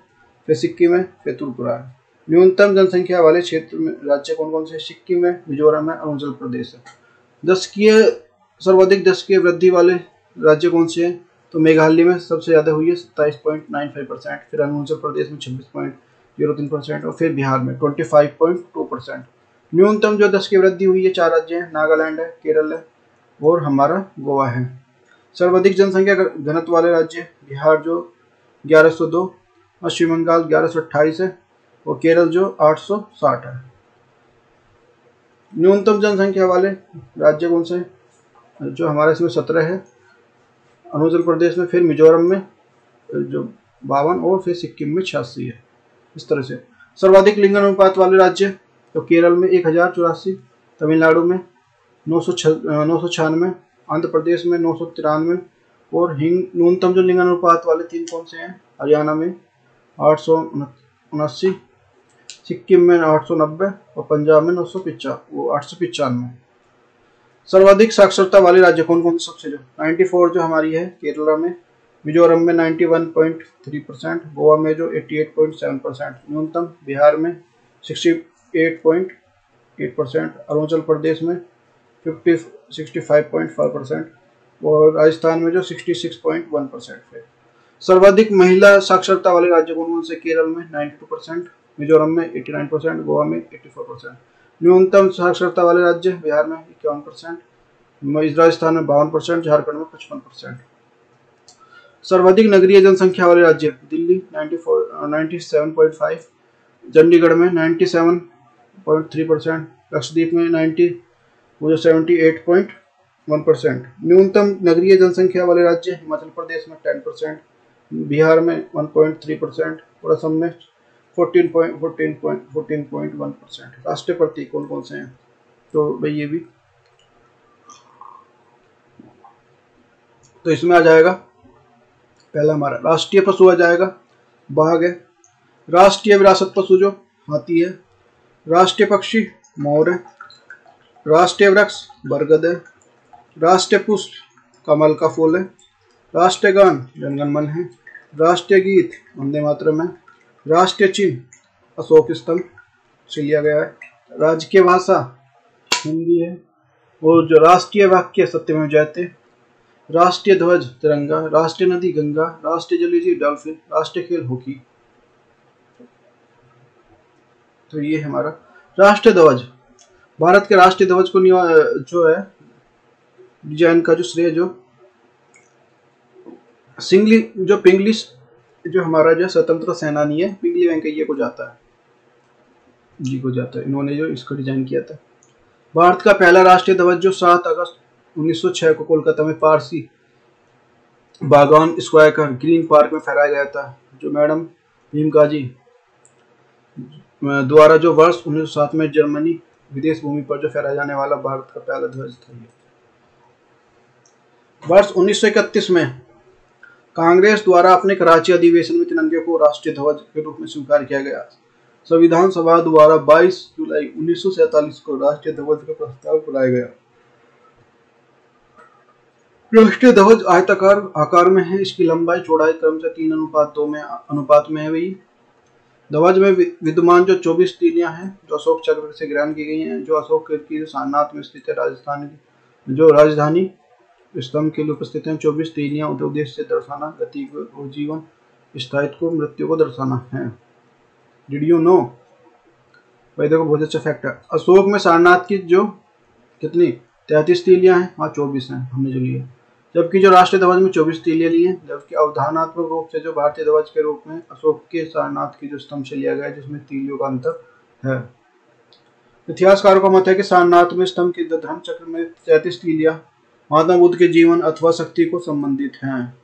फिर सिक्किम है, फिर त्रिपुरा है। न्यूनतम जनसंख्या वाले क्षेत्र में राज्य कौन कौन से? सिक्किम है, मिजोरम है, अरुणाचल प्रदेश है। सर्वाधिक दशकीय वृद्धि वाले राज्य कौन से हैं? तो मेघालय में सबसे ज्यादा हुई है 27.95%, फिर अरुणाचल प्रदेश में 26.03%, और फिर बिहार में 25.2%। न्यूनतम जो दशकीय वृद्धि हुई है 4 राज्य हैं, नागालैंड है, केरल है, और हमारा गोवा है। सर्वाधिक जनसंख्या घनत्व वाले राज्य बिहार जो 1102, पश्चिम बंगाल 1128 है, और केरल जो 860 है। न्यूनतम जनसंख्या वाले राज्य कौन से? जो हमारे इसमें 17 है, अरुणाचल प्रदेश में, फिर मिजोरम में जो 52, और फिर सिक्किम में 86 है। इस तरह से सर्वाधिक लिंगानुपात वाले राज्य तो केरल में 1084, तमिलनाडु में 996, आंध्र प्रदेश में 993, और न्यूनतम जो लिंगानुपात वाले 3 कौन से हैं? हरियाणा में 879, सिक्किम में 890, और पंजाब में 895। सर्वाधिक साक्षरता वाले राज्य कौन कौन से? सबसे जो 94 जो हमारी है केरला में, मिजोरम में 91.3%, गोवा में जो 88.7%, न्यूनतम बिहार में 68.8%, अरुणाचल प्रदेश में 65.5%, और राजस्थान में जो 66.1% है। सर्वाधिक महिला साक्षरता वाले राज्य कौन कौन से? केरल में 92%, मिजोरम में 89%, गोवा में 84%। न्यूनतम साक्षरता वाले राज्य बिहार में 51%, राजस्थान में 52%, झारखंड में 55%। सर्वाधिक नगरीय जनसंख्या वाले राज्य दिल्ली 97.5, चंडीगढ़ में 97.3%, लक्षद्वीप में 78.1%। न्यूनतम नगरीय जनसंख्या वाले राज्य हिमाचल प्रदेश में 10%, बिहार में 1.3%, और असम में 14.1%। राष्ट्रीय प्रतीक कौन कौन से हैं? तो भाई ये भी तो इसमें आ जाएगा, पहला हमारा राष्ट्रीय पशु आ जाएगा बाघ है, राष्ट्रीय विरासत पशु जो हाथी है, राष्ट्रीय पक्षी मोर है, राष्ट्रीय वृक्ष बरगद है, राष्ट्रीय पुष्प कमल का फूल है, राष्ट्रीय गान जनगण मन है, राष्ट्रीय गीत वंदे मातरम है, राष्ट्रीय चिन्ह अशोक स्तंभ से लिया गया है, राजकीय भाषा हिंदी है, और जो राष्ट्रीय वाक्य सत्यमेव जयते, राष्ट्रीय ध्वज तिरंगा, राष्ट्रीय नदी गंगा, राष्ट्रीय जलजीव डॉल्फिन, राष्ट्रीय खेल हॉकी। तो ये हमारा राष्ट्रीय ध्वज। भारत के राष्ट्रीय ध्वज को जो है डिजाइन का जो श्रेय जो पिंगली जो हमारा जो स्वतंत्र सेनानी है पिंगली वेंकैया को जाता है। जी को जाता है, इन्होंने जो इसको डिजाइन किया था। भारत का पहला राष्ट्रीय ध्वज जो 7 अगस्त 1906 को कोलकाता में पारसी बागान स्क्वायर का ग्रीन पार्क में फहराया गया था, जो मैडम भीमकाजी द्वारा जो वर्ष 1907 में जर्मनी विदेश भूमि पर जो फहराया जाने वाला भारत का पहला ध्वज था। वर्ष 1931 में कांग्रेस द्वारा अपने कराची अधिवेशन में तिरंगे को राष्ट्रीय ध्वज के रूप में स्वीकार किया गया। संविधान सभा द्वारा 22 जुलाई 1947 को राष्ट्रीय ध्वज का प्रस्ताव लाया गया। राष्ट्रीय ध्वज आयताकार आकार में है। इसकी लंबाई चौड़ाई क्रमशः 3 अनुपात में है। वही ध्वज में विद्यमान जो 24 तीलियां हैं जो अशोक चक्र से ग्रहण की गई हैं, जो अशोक की सारनाथ में स्थित है, राजस्थान की जो राजधानी स्तंभ के लिए उपस्थित हैं। 24 तीलियां उद्देश्य से दर्शाना, गति को जीवन, स्थायित्व को, मृत्यु को दर्शाना है। Did you know? भाई देखो बहुत अच्छा फैक्ट है। अशोक में सारनाथ की जो कितनी 33 तीलियां हैं, वहाँ 24 हैं हमने जो लिए, जबकि जो राष्ट्रीय ध्वज में 24 तीलियां ली हैं, जबकि अवधारणात्मक रूप से जो भारतीय ध्वज के रूप में अशोक के सारनाथ की जो स्तंभ से लिया गया है, जिसमें तीलियों का अंतर है। इतिहासकारों का मत है कि सारनाथ में स्तंभ के धर्म चक्र में 33 तीलियां महात्मा बुद्ध के जीवन अथवा शक्ति को संबंधित हैं।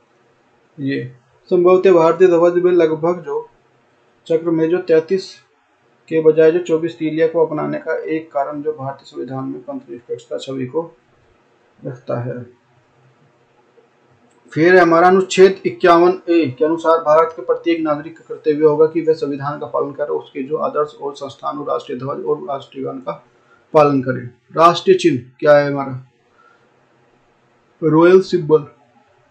ये संभवतः भारतीय ध्वज में लगभग जो चक्र में जो 33 के बजाय जो 24 तीलियां को अपनाने का एक कारण जो भारतीय संविधान में पंथनिरपेक्षता छवि को रखता है। फिर हमारा अनुच्छेद 51A के अनुसार भारत के प्रत्येक नागरिक का कर्तव्य होगा कि वह संविधान का पालन करे, उसके जो आदर्श और संस्थान और राष्ट्रीय ध्वज और राष्ट्रीय गान का पालन करे। राष्ट्रीय चिन्ह क्या है हमारा? रॉयल सिंबल,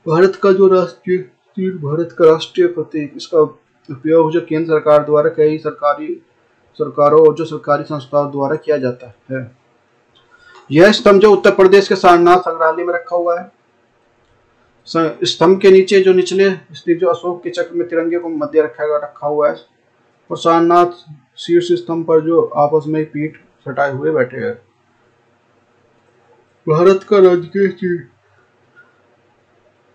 भारत का जो राष्ट्रीय चिन्ह, भारत का राष्ट्रीय प्रतीक। इसका उपयोग जो केंद्र सरकार द्वारा कई सरकारों और जो सरकारी संस्थाओं द्वारा किया जाता है। यह स्तंभ जो उत्तर प्रदेश के सारनाथ संग्रहालय में रखा हुआ है। स्तंभ के नीचे जो निचले स्थित जो अशोक के चक्र में तिरंगे को मध्य रखा हुआ है, और सारनाथ शीर्ष स्तंभ पर जो आपस में पीठ सटाए हुए बैठे हैं। भारत का राजकीय चिन्ह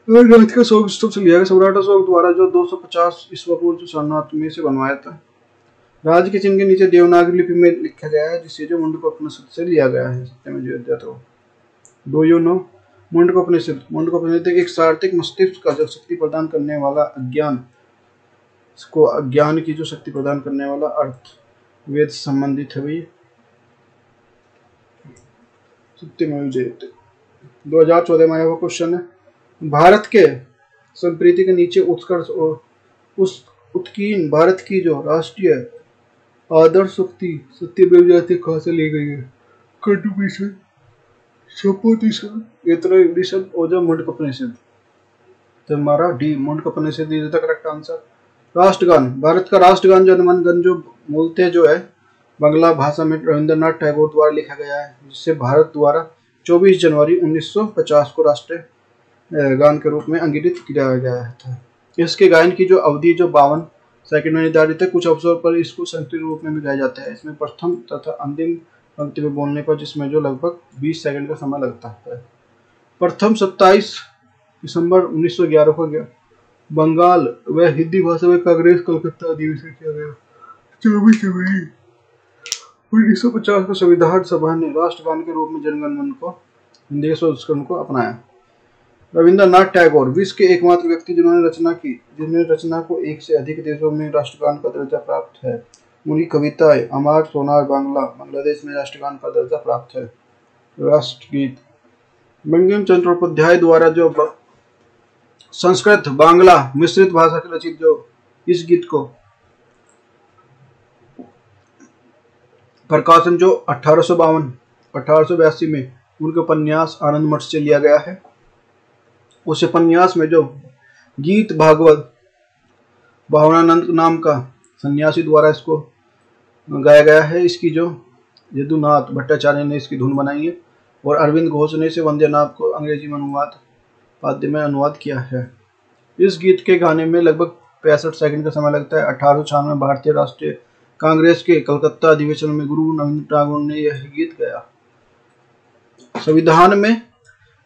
राज का अशोक स्तंभ से लिया गया। सम्राट अशोक द्वारा जो 250 ईस्वी पूर्व सारनाथ में से बनवाया था। राज्य के चिन्ह के नीचे देवनागरी लिपि में लिखा गया है, जिसे जो मुंडकोपनिषद से लिया गया है। सत्यमेव तो डू यू नो? मुंडकोपनिषद एक सार्थिक मस्तिष्क का जो शक्ति प्रदान करने वाला अज्ञान की जो शक्ति प्रदान करने वाला अर्थ वेद से संबंधित है। भाई सत्यमेव जयते 2014 में आया हुआ क्वेश्चन है। भारत के संप्रीति के नीचे उत्कर्ष और उस उत्कीर्ण भारत की जो राष्ट्रीय आदर्श शक्ति सत्यमेव जयते कहाँ से ली गई है? कंट्रीब्यूशन एडिशन और जो मुंडकोपनिषद। तो हमारा D Mundakopanishad is the correct answer. राष्ट्रगान, भारत का राष्ट्रगान जनगण मन जो मूलतः जो है बांग्ला भाषा में रविंद्रनाथ टैगोर द्वारा लिखा गया है, जिसे भारत द्वारा 24 जनवरी 1950 को राष्ट्रीय गान के रूप में अंकित किया गया था। इसके गायन की जो अवधि जो 52 सेकंड में निर्धारित है। कुछ अवसरों पर इसको संस्कृत रूप में भी गाया जाता है। इसमें प्रथम तथा अंतिम पंक्ति में बोलने पर जिसमें जो लगभग 20 सेकंड का समय लगता है। प्रथम 27 दिसंबर 1911 को गया बंगाल व हिंदी भाषा में कांग्रेस कलकत्ता अधिवेशन किया गया। 24 जनवरी 1950 को संविधान सभा ने राष्ट्रगान के रूप में जनगण मन को हिंदी संस्करण को अपनाया। रविंद्रनाथ टैगोर विश्व के एकमात्र व्यक्ति जिन्होंने रचना को एक से अधिक देशों में राष्ट्रगान का दर्जा प्राप्त है। उनकी कविताएं अमार सोनार बांग्लादेश में राष्ट्रगान का दर्जा प्राप्त है। राष्ट्रगीत बंकिम चंद्र चट्टोपाध्याय द्वारा जो संस्कृत बांग्ला मिश्रित भाषा के रचित जो इस गीत को प्रकाशन जो 1882 में उनके उपन्यास आनंद मठ से लिया गया है। उस उपन्यास में जो गीत भागवत भावनानंद नाम का सन्यासी द्वारा इसको गाया गया है। इसकी जो यदुनाथ भट्टाचार्य ने इसकी धुन बनाई है और अरविंद घोष ने इसे वंदेनाथ को अंग्रेजी में पाद्य में अनुवाद किया है। इस गीत के गाने में लगभग 65 सेकंड का समय लगता है। 1896 में भारतीय राष्ट्रीय कांग्रेस के कलकत्ता अधिवेशन में गुरु रविंद्रनाथ टैगोर ने यह गीत गाया। संविधान में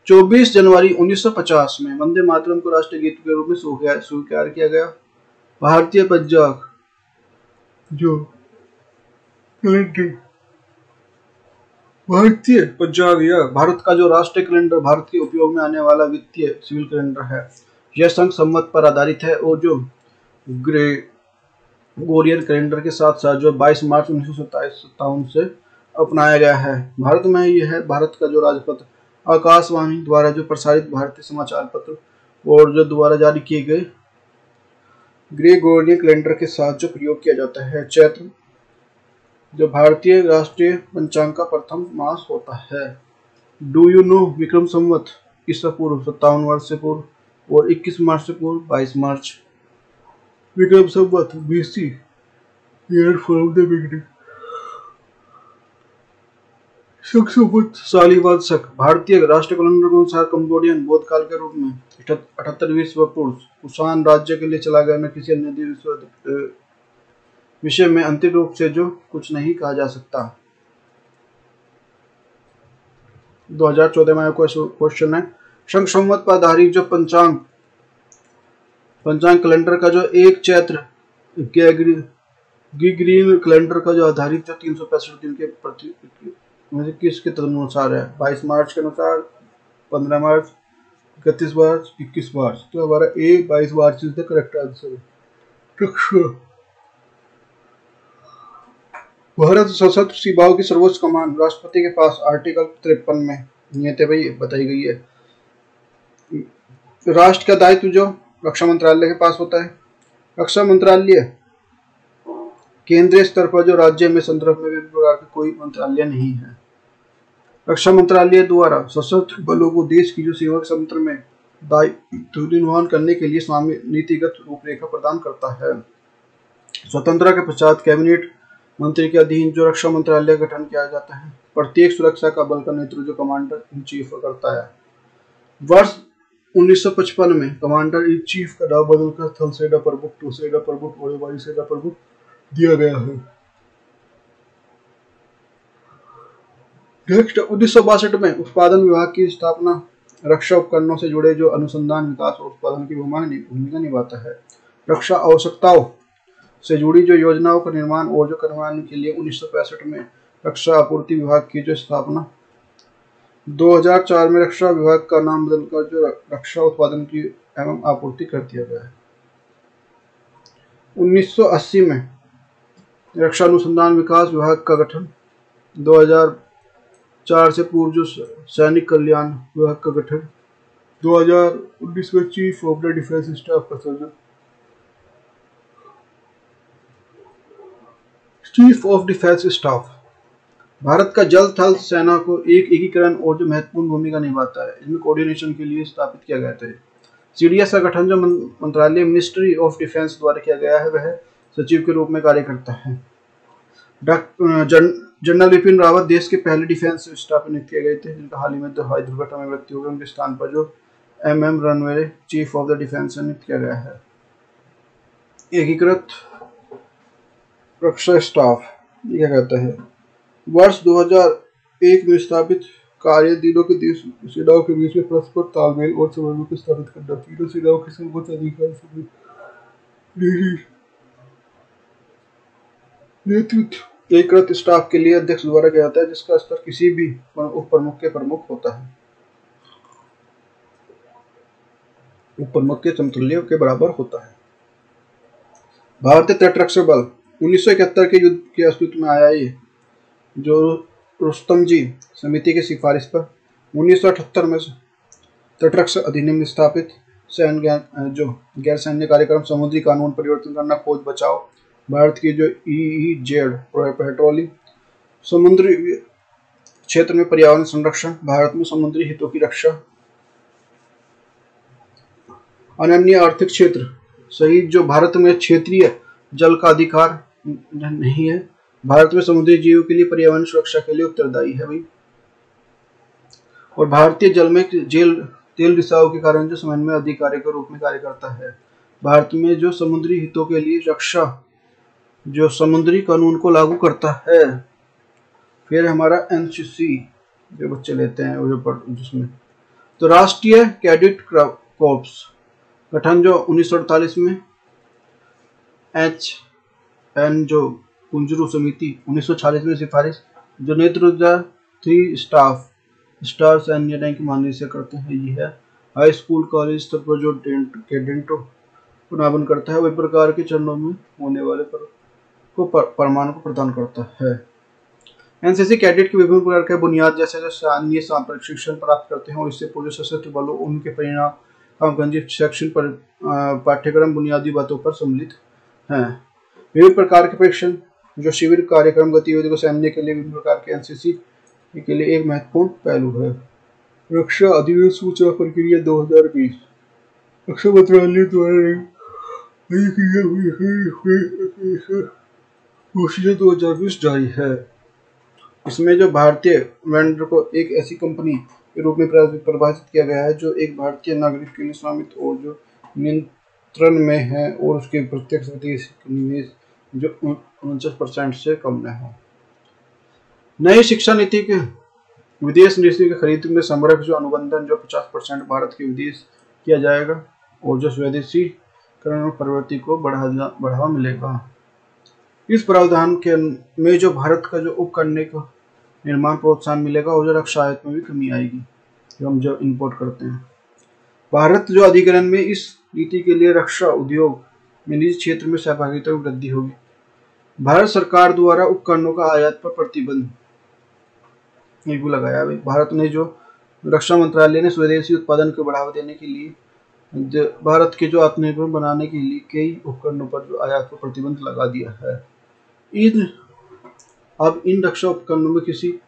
24 जनवरी 1950 में वंदे मातरम को राष्ट्रीय गीत के रूप में स्वीकार किया गया। भारतीय पंजाब जो भारतीय पंचांग यह भारत का जो राष्ट्रीय कैलेंडर भारत के उपयोग में आने वाला वित्तीय सिविल कैलेंडर है। यह संघ सम्मत पर आधारित है और जो ग्रेगोरियन कैलेंडर के साथ साथ जो 22 मार्च 1957 से अपनाया गया है। भारत में यह है भारत का जो राजपत्र आकाशवाणी द्वारा जो प्रसारित भारतीय समाचार पत्र और जो द्वारा जारी किए गए ग्रेगोरियन कैलेंडर के साथ जो प्रयोग किया जाता है। चैत्र जो भारतीय राष्ट्रीय पंचांग का प्रथम मास होता है। Do you know Vikram Samvat ईसा पूर्व 57 वर्ष से पूर्व और 21 मार्च से पूर्व 22 March. Vikram Samvat BC year from the beginning. Shaka Samvat सालीवाद शक भारतीय राष्ट्रीय कैलेंडर के अनुसार कंबोडियन बौद्ध काल के रूप में 78वीं ईस्वी पूर्व कुषाण राज्य के लिए चला गया। में किसी अन्य विषय में अंतिम रूप से जो कुछ नहीं कहा जा सकता। 2014 में क्वेश्चन है संघ संवत पर आधारित जो पंचांग कैलेंडर का जो एक चैत्र ग्रेगोरियन कैलेंडर का जो आधारित जो 365 दिन के प्रति में से किसके तदनुसार है। 22 मार्च के अनुसार 15 मार्च 31 मार्च 21 मार्च। तो हमारा A 22 March is the correct answer. Bharat सशस्त्र सीमाओं की सर्वोच्च कमान राष्ट्रपति के पास आर्टिकल 53 में नियत भाई बताई गई है। राष्ट्र का दायित्व जो रक्षा मंत्रालय के पास होता है। रक्षा मंत्रालय केंद्रीय स्तर पर जो राज्य में संदर्भ में विभिन्न प्रकार के कोई मंत्रालय नहीं है। रक्षा मंत्रालय द्वारा सशस्त्र बलों को देश की जो सीमा के समुद्र में दायित्व निर्वहन करने के लिए स्वामी नीतिगत रूपरेखा प्रदान करता है। स्वतंत्रता के पश्चात कैबिनेट मंत्री के अधीन जो रक्षा मंत्रालय का गठन किया जाता है। प्रत्येक सुरक्षा का बल का नेतृत्व जो कमांडर इन चीफ करता है। वर्ष 1955 में कमांडर इन चीफ का नाम बदलकर थल सेना प्रमुख, टू सेना प्रमुख और वायु सेना प्रमुख दिया गया है। नेक्स्ट 1962 में उत्पादन विभाग की स्थापना रक्षा उपकरणों से जुड़े जो अनुसंधान विकास और उत्पादन की भूमिका निभाता है। रक्षा आवश्यकताओं से जुड़ी जो योजनाओं का निर्माण और जो करवाने के लिए 1965 में रक्षा आपूर्ति विभाग की जो स्थापना। 2004 में रक्षा विभाग का नाम बदलकर जो रक्षा उत्पादन की एवं आपूर्ति कर दिया गया है। 1980 में रक्षा अनुसंधान विकास विभाग का गठन। 2004 से पूर्व जो सैनिक कल्याण विभाग का गठन। 2019 में chief of the defence staff का सृजन। Chief of defence staff Bharat का जल थल सेना को एक एकीकरण और जो महत्वपूर्ण भूमिका निभाता है। इसमें कोऑर्डिनेशन के लिए स्थापित किया गया था। सीडीएस का गठन जो मंत्रालय मिनिस्ट्री ऑफ डिफेंस द्वारा किया गया है वह सचिव के रूप में कार्य करता है। जनरल बिपिन रावत देश के पहले डिफेंस स्टाफ नियुक्त किए गए थे जिनका हाल ही में हवाई दुर्घटना में मृत्यु हो गई। उनके स्थान पर जो MM runway chief of the defence नियुक्त किया गया है। एकीकृत रक्षा स्टाफ क्या कहता है। वर्ष 2001 में स्थापित कार्य तीनों के देश सेनाओं के बीच में परस्पर तालमेल और समन्वय को स्थापित करना। तीनों सेनाओं के सर्वोच्च अधिकारी नेतृत्व एकीकृत स्टाफ के लिए अध्यक्ष द्वारा किया जाता है जिसका स्तर किसी भी उप प्रमुख के प्रमुख होता है। उप प्रमुख के समतुल्य के बराबर होता है। भारतीय तटरक्षक बल 1971 के युद्ध के अस्तित्व में आया। ये जो रुस्तम जी समिति की सिफारिश पर 1978 में तटरक्षक अधिनियम स्थापित जो गैर सैन्य कार्यक्रम समुद्री कानून परिवर्तन करना, खोज बचाव, भारत की जो EEZ पेट्रोलिंग, समुद्री क्षेत्र में पर्यावरण संरक्षण, भारत में समुद्री हितों की रक्षा, अनन्य आर्थिक क्षेत्र सहित जो भारत में क्षेत्रीय जल का अधिकार नहीं है, भारत में समुद्री जीवों के लिए पर्यावरण सुरक्षा के लिए उत्तरदायी है भाई। और भारतीय जल में तेल रिसाव के कारण जो समन्वय अधिकारी के रूप में कार्य करता है। भारत में जो समुद्री हितों के लिए रक्षा जो समुद्री कानून को लागू करता है। फिर हमारा NCC जो बच्चे लेते हैं जिसमें तो राष्ट्रीय कैडेट कॉर्प्स गठन जो 1948 में HN जो कुंजरू समिति 1946 में सिफारिश जो नेतृत्व 3 स्टार सैन्य रैंक मानने से करते हैं। ये है हाई स्कूल कॉलेज स्तर पर जो कैडेटों को नामन करता है वही प्रकार के चरणों में होने वाले प्रमाण को प्रदान करता है। एनसीसी कैडेट के विभिन्न प्रकार के बुनियाद जैसे जो सैन्य प्रशिक्षण प्राप्त करते हैं और इससे पूरे सशस्त्र बलों उनके परिणाम कामकाजी शैक्षणिक पाठ्यक्रम बुनियादी बातों पर सम्मिलित हैं। विभिन्न प्रकार के परीक्षण जो शिविर कार्यक्रम गतिविधि को सैन्य के लिए विभिन्न प्रकार के एनसीसी के लिए एक महत्वपूर्ण पहलू है। रक्षा अधिनियम सूचना प्रक्रिया 2020 रक्षा मंत्रालय द्वारा घोषणा 2020 जारी है। इसमें जो भारतीय वेंडर को एक ऐसी कंपनी के रूप में परिभाषित किया गया है जो एक भारतीय नागरिक के लिए स्वामित्व और जो नियंत्रण में है और उसके प्रत्यक्ष विदेशी निवेश जो 49% से कम न हो। नई शिक्षा नीति के विदेश नीति के खरीद में समग्र जो अनुबंधन जो 50% भारत के विदेश किया जाएगा और जो स्वदेशीकरण प्रवृत्ति को बढ़ावा मिलेगा। इस प्रावधान के में जो भारत का जो उपकरण का निर्माण प्रोत्साहन मिलेगा और जो रक्षा आयात में भी कमी आएगी जो हम जो इंपोर्ट करते हैं। भारत जो अधिग्रहण में इस नीति के लिए रक्षा उद्योग में निजी क्षेत्र में सहभागिता में वृद्धि होगी। भारत सरकार द्वारा उपकरणों का आयात पर प्रतिबंध लगाया। भारत ने जो रक्षा मंत्रालय ने स्वदेशी उत्पादन को बढ़ावा देने के लिए भारत के जो आत्मनिर्भर बनाने के लिए कई उपकरणों पर जो आयात पर प्रतिबंध लगा दिया है। अब इन रक्षा उपकरणों में किसी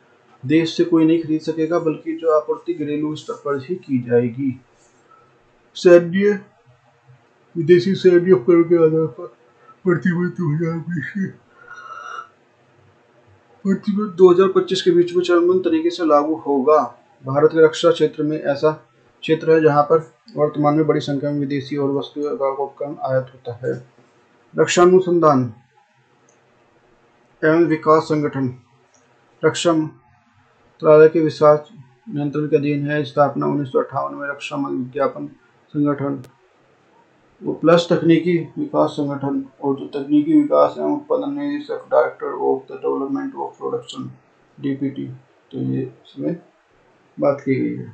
देश से कोई नहीं खरीद सकेगा बल्कि जो आपूर्ति घरेलू स्तर पर ही की जाएगी। सैन्य विदेशी सैन्य उपकरण के आधार पर प्रतिबंध 2025 के बीच में चरणबद्ध तरीके से लागू होगा। भारत के रक्षा क्षेत्र में ऐसा क्षेत्र है जहां पर वर्तमान में बड़ी संख्या में विदेशी और वस्तु उपकरण आयात होता है। रक्षा अनुसंधान एवं विकास संगठन रक्षा मंत्रालय के विकास नियंत्रण के अधीन है। स्थापना 1958 में रक्षा विज्ञापन संगठन प्लस तकनीकी विकास संगठन और जो तकनीकी विकास एवं उत्पादन निदेशक director of the development of production DPT तो ये इसमें बात की गई है।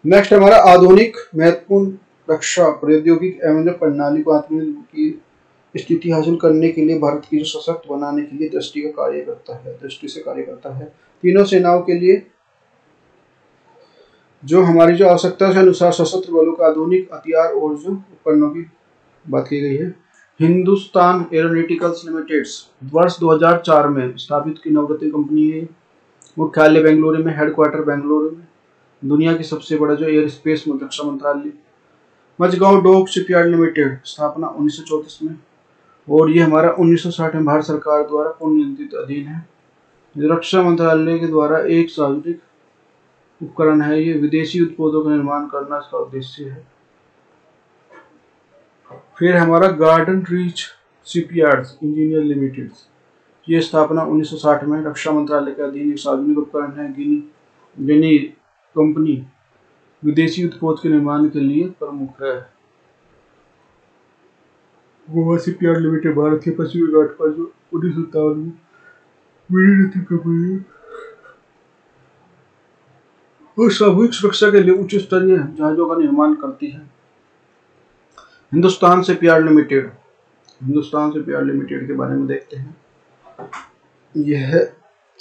नेक्स्ट हमारा आधुनिक महत्वपूर्ण रक्षा प्रौद्योगिकी एवं प्रणाली को की स्थिति हासिल करने के लिए भारत की जो सशक्त बनाने के लिए दृष्टि से कार्य करता है। तीनों सेनाओं के लिए जो हमारी जो आवश्यकता के अनुसार सशस्त्र बलों का आधुनिक हथियार और जो उपकरणों की बात की गई है। हिंदुस्तान एरोनॉटिकल्स लिमिटेड वर्ष 2004 में स्थापित की नवरत्न कंपनी है। मुख्यालय बेंगलुरु में, हेडक्वार्टर बेंगलुरु में। दुनिया की सबसे बड़ा जो एयर स्पेस रक्षा मंत्रालय। मझगांव डॉक शिपयार्ड लिमिटेड स्थापना 1934 में और ये हमारा 1960 में भारत सरकार द्वारा पूर्ण नियंत्रित अधीन है। रक्षा मंत्रालय के द्वारा एक सार्वजनिक उपकरण है। ये विदेशी उत्पादों का निर्माण करना इसका उद्देश्य है। फिर हमारा garden reach shipyards engineer limited, ये स्थापना 1960 में रक्षा मंत्रालय के अधीन एक सार्वजनिक उपकरण है। गिनी कंपनी विदेशी उत्पाद के निर्माण के लिए प्रमुख है। गोवा शिपयार्ड लिमिटेड भारत के पश्चिमी घाट पर जो 1957 में विनिर्मित कंपनी है और सामूहिक सुरक्षा के लिए उच्च स्तरीय जहाजों का निर्माण करती है। हिंदुस्तान शिपयार्ड लिमिटेड के बारे में देखते हैं। यह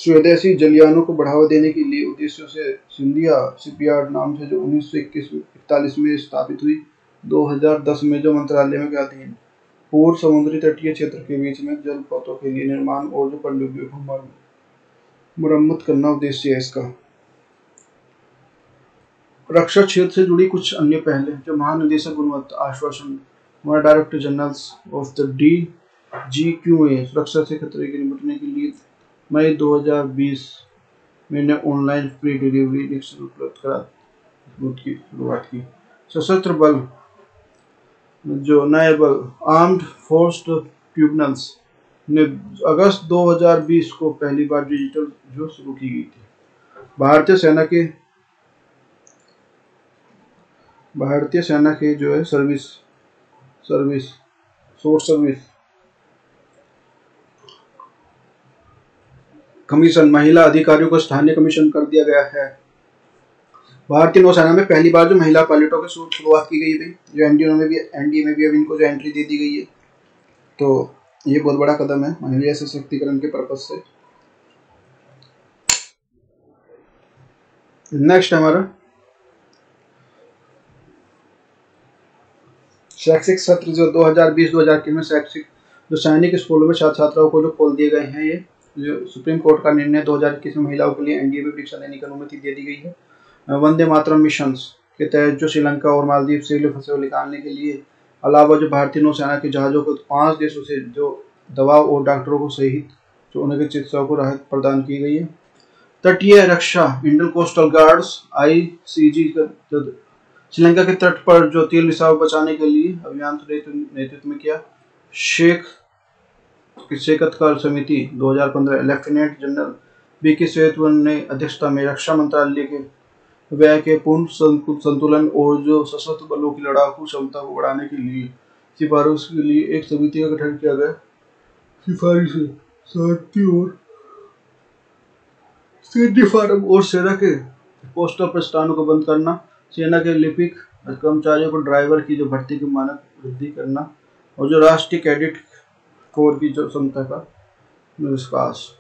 स्वदेशी जलयानों को बढ़ावा देने के लिए उद्देश्यों से सिंधिया शिपयार्ड नाम से जो 1941 में स्थापित हुई। 2010 में जो मंत्रालय में के अधीन पूर्व समुद्री तटीय क्षेत्र के बीच में जलपोतों के लिए निर्माण और जो पनडुब्बियों को मरम्मत करना उद्देश्य है इसका। रक्षा क्षेत्र से जुड़ी कुछ अन्य पहले जो महानिदेशक गुणवत्ता आश्वासन हमारा director general of the DGQA सुरक्षा से खतरे के निपटने के लिए मई 2020 में ऑनलाइन फ्री डिलीवरी लिंक उपलब्ध की शुरुआत की। सशस्त्र बल जो नए बल आर्म्ड फोर्स ट्रिब्यूनल्स ने अगस्त 2020 को पहली बार डिजिटल जो शुरू की गई थी। भारतीय सेना के जो है शॉर्ट सर्विस कमीशन, महिला अधिकारियों को स्थानीय कमीशन कर दिया गया है। भारतीय नौसेना में पहली बार जो महिला पायलटों की शुरुआत की गई थी, जो एनडीए में भी अब इनको जो एंट्री दे दी गई है, तो ये बहुत बड़ा कदम है महिला सशक्तिकरण के पर्पज से। नेक्स्ट हमारा शैक्षिक सत्र जो 2020-2021 में शैक्षिक जो सैनिक स्कूलों में छात्र छात्राओं को जो खोल दिए गए हैं, ये जो सुप्रीम कोर्ट का निर्णय 2021 में महिलाओं के लिए एनडीए में परीक्षा देने की अनुमति दे दी गई है। वंदे मातरम मिशन के तहत जो श्रीलंका और मालदीव से फंसे हुए निकालने के लिए अलावा जो भारतीय नौसेना के जहाजों को 5 देशों से जो दवाओं और डॉक्टरों को सहित जो उनके चिकित्सकों को राहत प्रदान की गई है। तटीय रक्षा Indian coastal guards ICG Sri Lanka के तट पर जो तेल रिसाव बचाने के लिए अभियान नेतृत्व में किया। शेखत्कार समिति 2015 लेफ्टिनेंट जनरल BK सेतवन ने अध्यक्षता में रक्षा मंत्रालय के व्यय के पूर्ण संतुलन और जो सशस्त्र बलों की लड़ाकू क्षमता को बढ़ाने के लिए सिफारिश के लिए एक समिति का गठन किया गया। सिफारिशें शांति और सैन्य फार्म और सेना के पोस्टल प्रतिष्ठानों को बंद करना, सेना के लिपिक कर्मचारियों को ड्राइवर की जो भर्ती के मानक वृद्धि करना और जो राष्ट्रीय कैडेट कोर की जो क्षमता का विकास।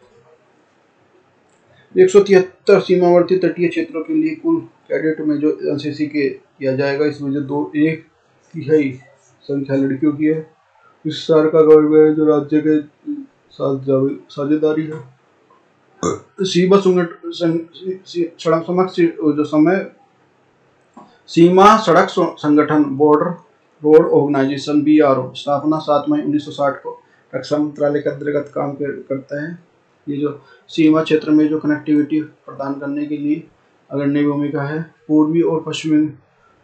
173 सीमावर्ती तटीय क्षेत्रों के लिए कुल कैडेट में जो NCC के किया जाएगा, इसमें जो 1/3 संख्या लड़कियों की है। इस साल का गवर्नमेंट जो राज्य के साथ साझेदारी है। सीमा सड़क संगठन बॉर्डर रोड ऑर्गेनाइजेशन BRO स्थापना 7 मई 1960 को रक्षा मंत्रालय के अंतर्गत काम करता है। ये जो सीमा क्षेत्र में जो कनेक्टिविटी प्रदान करने के लिए अग्रणी भूमिका है। पूर्वी और पश्चिमी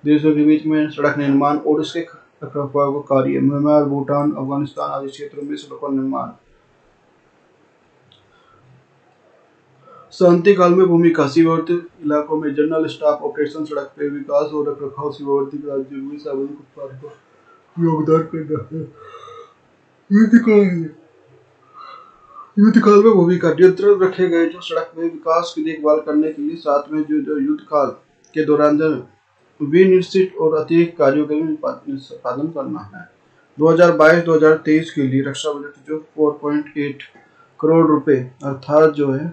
देशों के बीच में सड़क निर्माण और इसके रखरखाव कार्य, म्यांमार, भूटान, अफगानिस्तान आदि क्षेत्रों में सड़कों निर्माण। शांति काल में भूमिका, सीमावर्ती इलाकों में जनरल स्टाफ ऑपरेशन, सड़क पे विकास और रखरखाव, सीमावर्ती राज्यों में सार्वजनिक उत्पाद को योगदान करना है। युद्ध काल में भूमिका, नियंत्रण रखे गए जो सड़क पे विकास की देखभाल करने के लिए साथ में जो युद्ध काल के दौरान जो विनिर्दिष्ट और अतिरिक्त कार्यों के निष्पादन करना है। 2022-2023 के लिए रक्षा बजट जो 4.8 करोड़ रुपए अर्थात जो है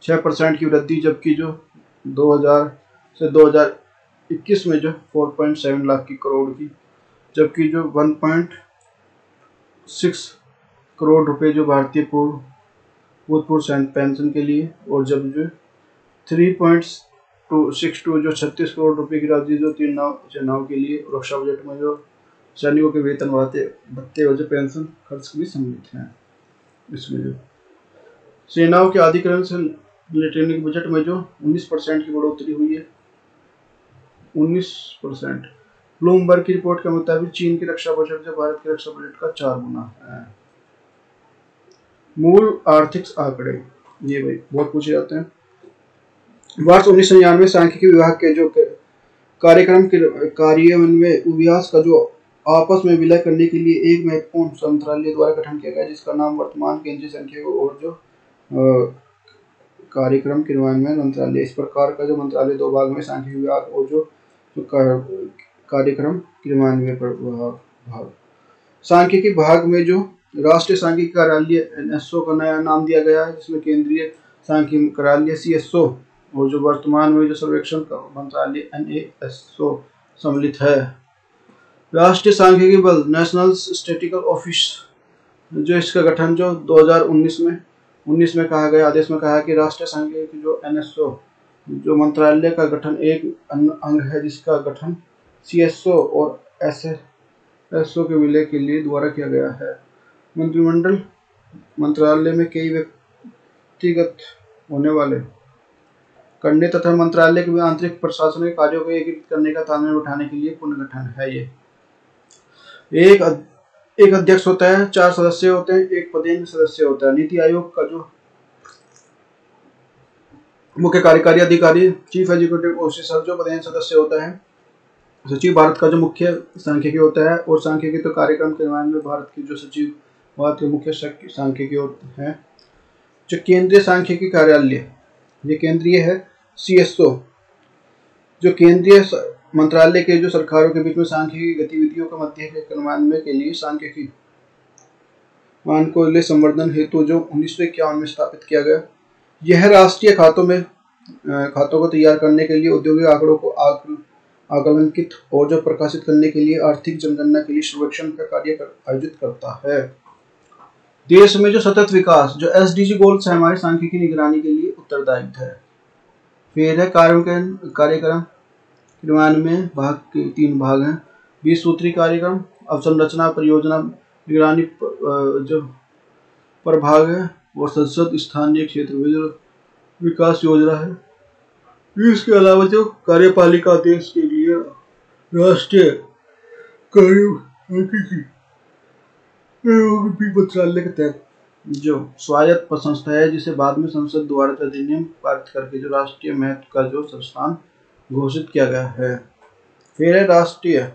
6% की वृद्धि, जबकि जो 2000 से 2021 में जो 4.7 लाख की करोड़ की, जबकि जो 1.6 करोड़ रुपए जो भारतीय भूतपूर्व पेंशन के लिए, और जब जो 3.62 जो 36 करोड़ रुपए की राशि जो 3 सेनाओं के लिए। रक्षा बजट में जो सैनिकों के वेतन भत्ते और जो पेंशन खर्च भी सम्मिलित हैं। इसमें जो सेनाओं के अधिग्रहण से मिलिट्री बजट में जो 19% की बढ़ोतरी हुई है। 19%। ब्लूमबर्ग की रिपोर्ट के मुताबिक चीन की रक्षा बजट जो भारत के रक्षा बजट का 4 गुना है। मूल आर्थिक आंकड़े ये भाई बहुत पूछे जाते हैं। वर्ष 1999 सांख्यिकी विभाग के जो कार्यक्रम के कार्यान्वयन अभ्यास का जो आपस में विलय करने के लिए एक महत्वपूर्ण मंत्रालय द्वारा गठन किया गया, जिसका नाम वर्तमान केंद्रीय सांख्यिकी और जो कार्यक्रम क्रियान्वयन मंत्रालय। इस प्रकार का जो मंत्रालय 2 भाग में, सांख्यिकी विभाग और जो कार्यक्रम क्रियान्वयन भाग। सांख्यिकी भाग में जो राष्ट्रीय सांख्यिकी कार्यालय NSO का नया नाम दिया गया है, जिसमें केंद्रीय सांख्यिकी कार्यालय CSO और जो वर्तमान में जो सर्वेक्षण का मंत्रालय NASO सम्मिलित है। राष्ट्रीय सांख्यिकी बल नेशनल स्टैटिस्टिकल ऑफिस जो इसका गठन जो 2019 में कहा गया, आदेश में कहा कि राष्ट्रीय सांख्यिकी जो NSO जो मंत्रालय का गठन एक अंग है, जिसका गठन CSO और SSO के विलय के लिए द्वारा किया गया है। मंत्रिमंडल मंत्रालय में कई व्यक्तिगत होने वाले करने तथा मंत्रालय के आंतरिक प्रशासनिक कार्यों को एकीकृत करने का तालमेल उठाने के लिए पुनर्गठन है। ये एक अध्यक्ष होता है, 4 सदस्य होते हैं, एक पदेन सदस्य होता है। नीति आयोग का जो मुख्य कार्यकारी अधिकारी चीफ एग्जीक्यूटिव ऑफिसर जो पदेन सदस्य होता है। सचिव भारत का जो मुख्य सांख्यिकी होता है, और सांख्यिकी तो कार्यक्रम क्रियान्वयन में भारत के जो सचिव भारत के मुख्य सांख्यिकी होते हैं। जो केंद्रीय सांख्यिकी कार्यालय, ये केंद्रीय है। CSO, जो केंद्रीय मंत्रालय के जो सरकारों के बीच में सांख्यिकी गतिविधियों का मध्य के क्रियान्वयन के लिए सांख्यिकी मानकों संवर्धन हेतु जो 1951 में स्थापित किया गया। यह राष्ट्रीय खातों को तैयार करने के लिए, औद्योगिक आंकड़ों को आकलनकित और जो प्रकाशित करने के लिए, आर्थिक जनगणना के लिए सर्वेक्षण का कार्य आयोजित करता है। देश में जो सतत विकास जो SDG गोल्स है हमारे सांख्यिकी निगरानी के लिए उत्तरदायित्व है। फिर है कार्यक्रम क्रियान्वयन में भाग के 3 भाग हैं। 20 सूत्री कार्यक्रम, अवसंरचना परियोजना निगरानी जो प्रभाग है, और संसद स्थानीय क्षेत्र में जो विकास योजना है। इसके अलावा जो कार्यपालिका देश के लिए राष्ट्रीय मंत्रालय के तहत जो स्वायत्त संस्था है, जिसे बाद में संसद द्वारा अधिनियम पारित करके जो राष्ट्रीय महत्व का जो संस्थान घोषित किया गया है। फिर है राष्ट्रीय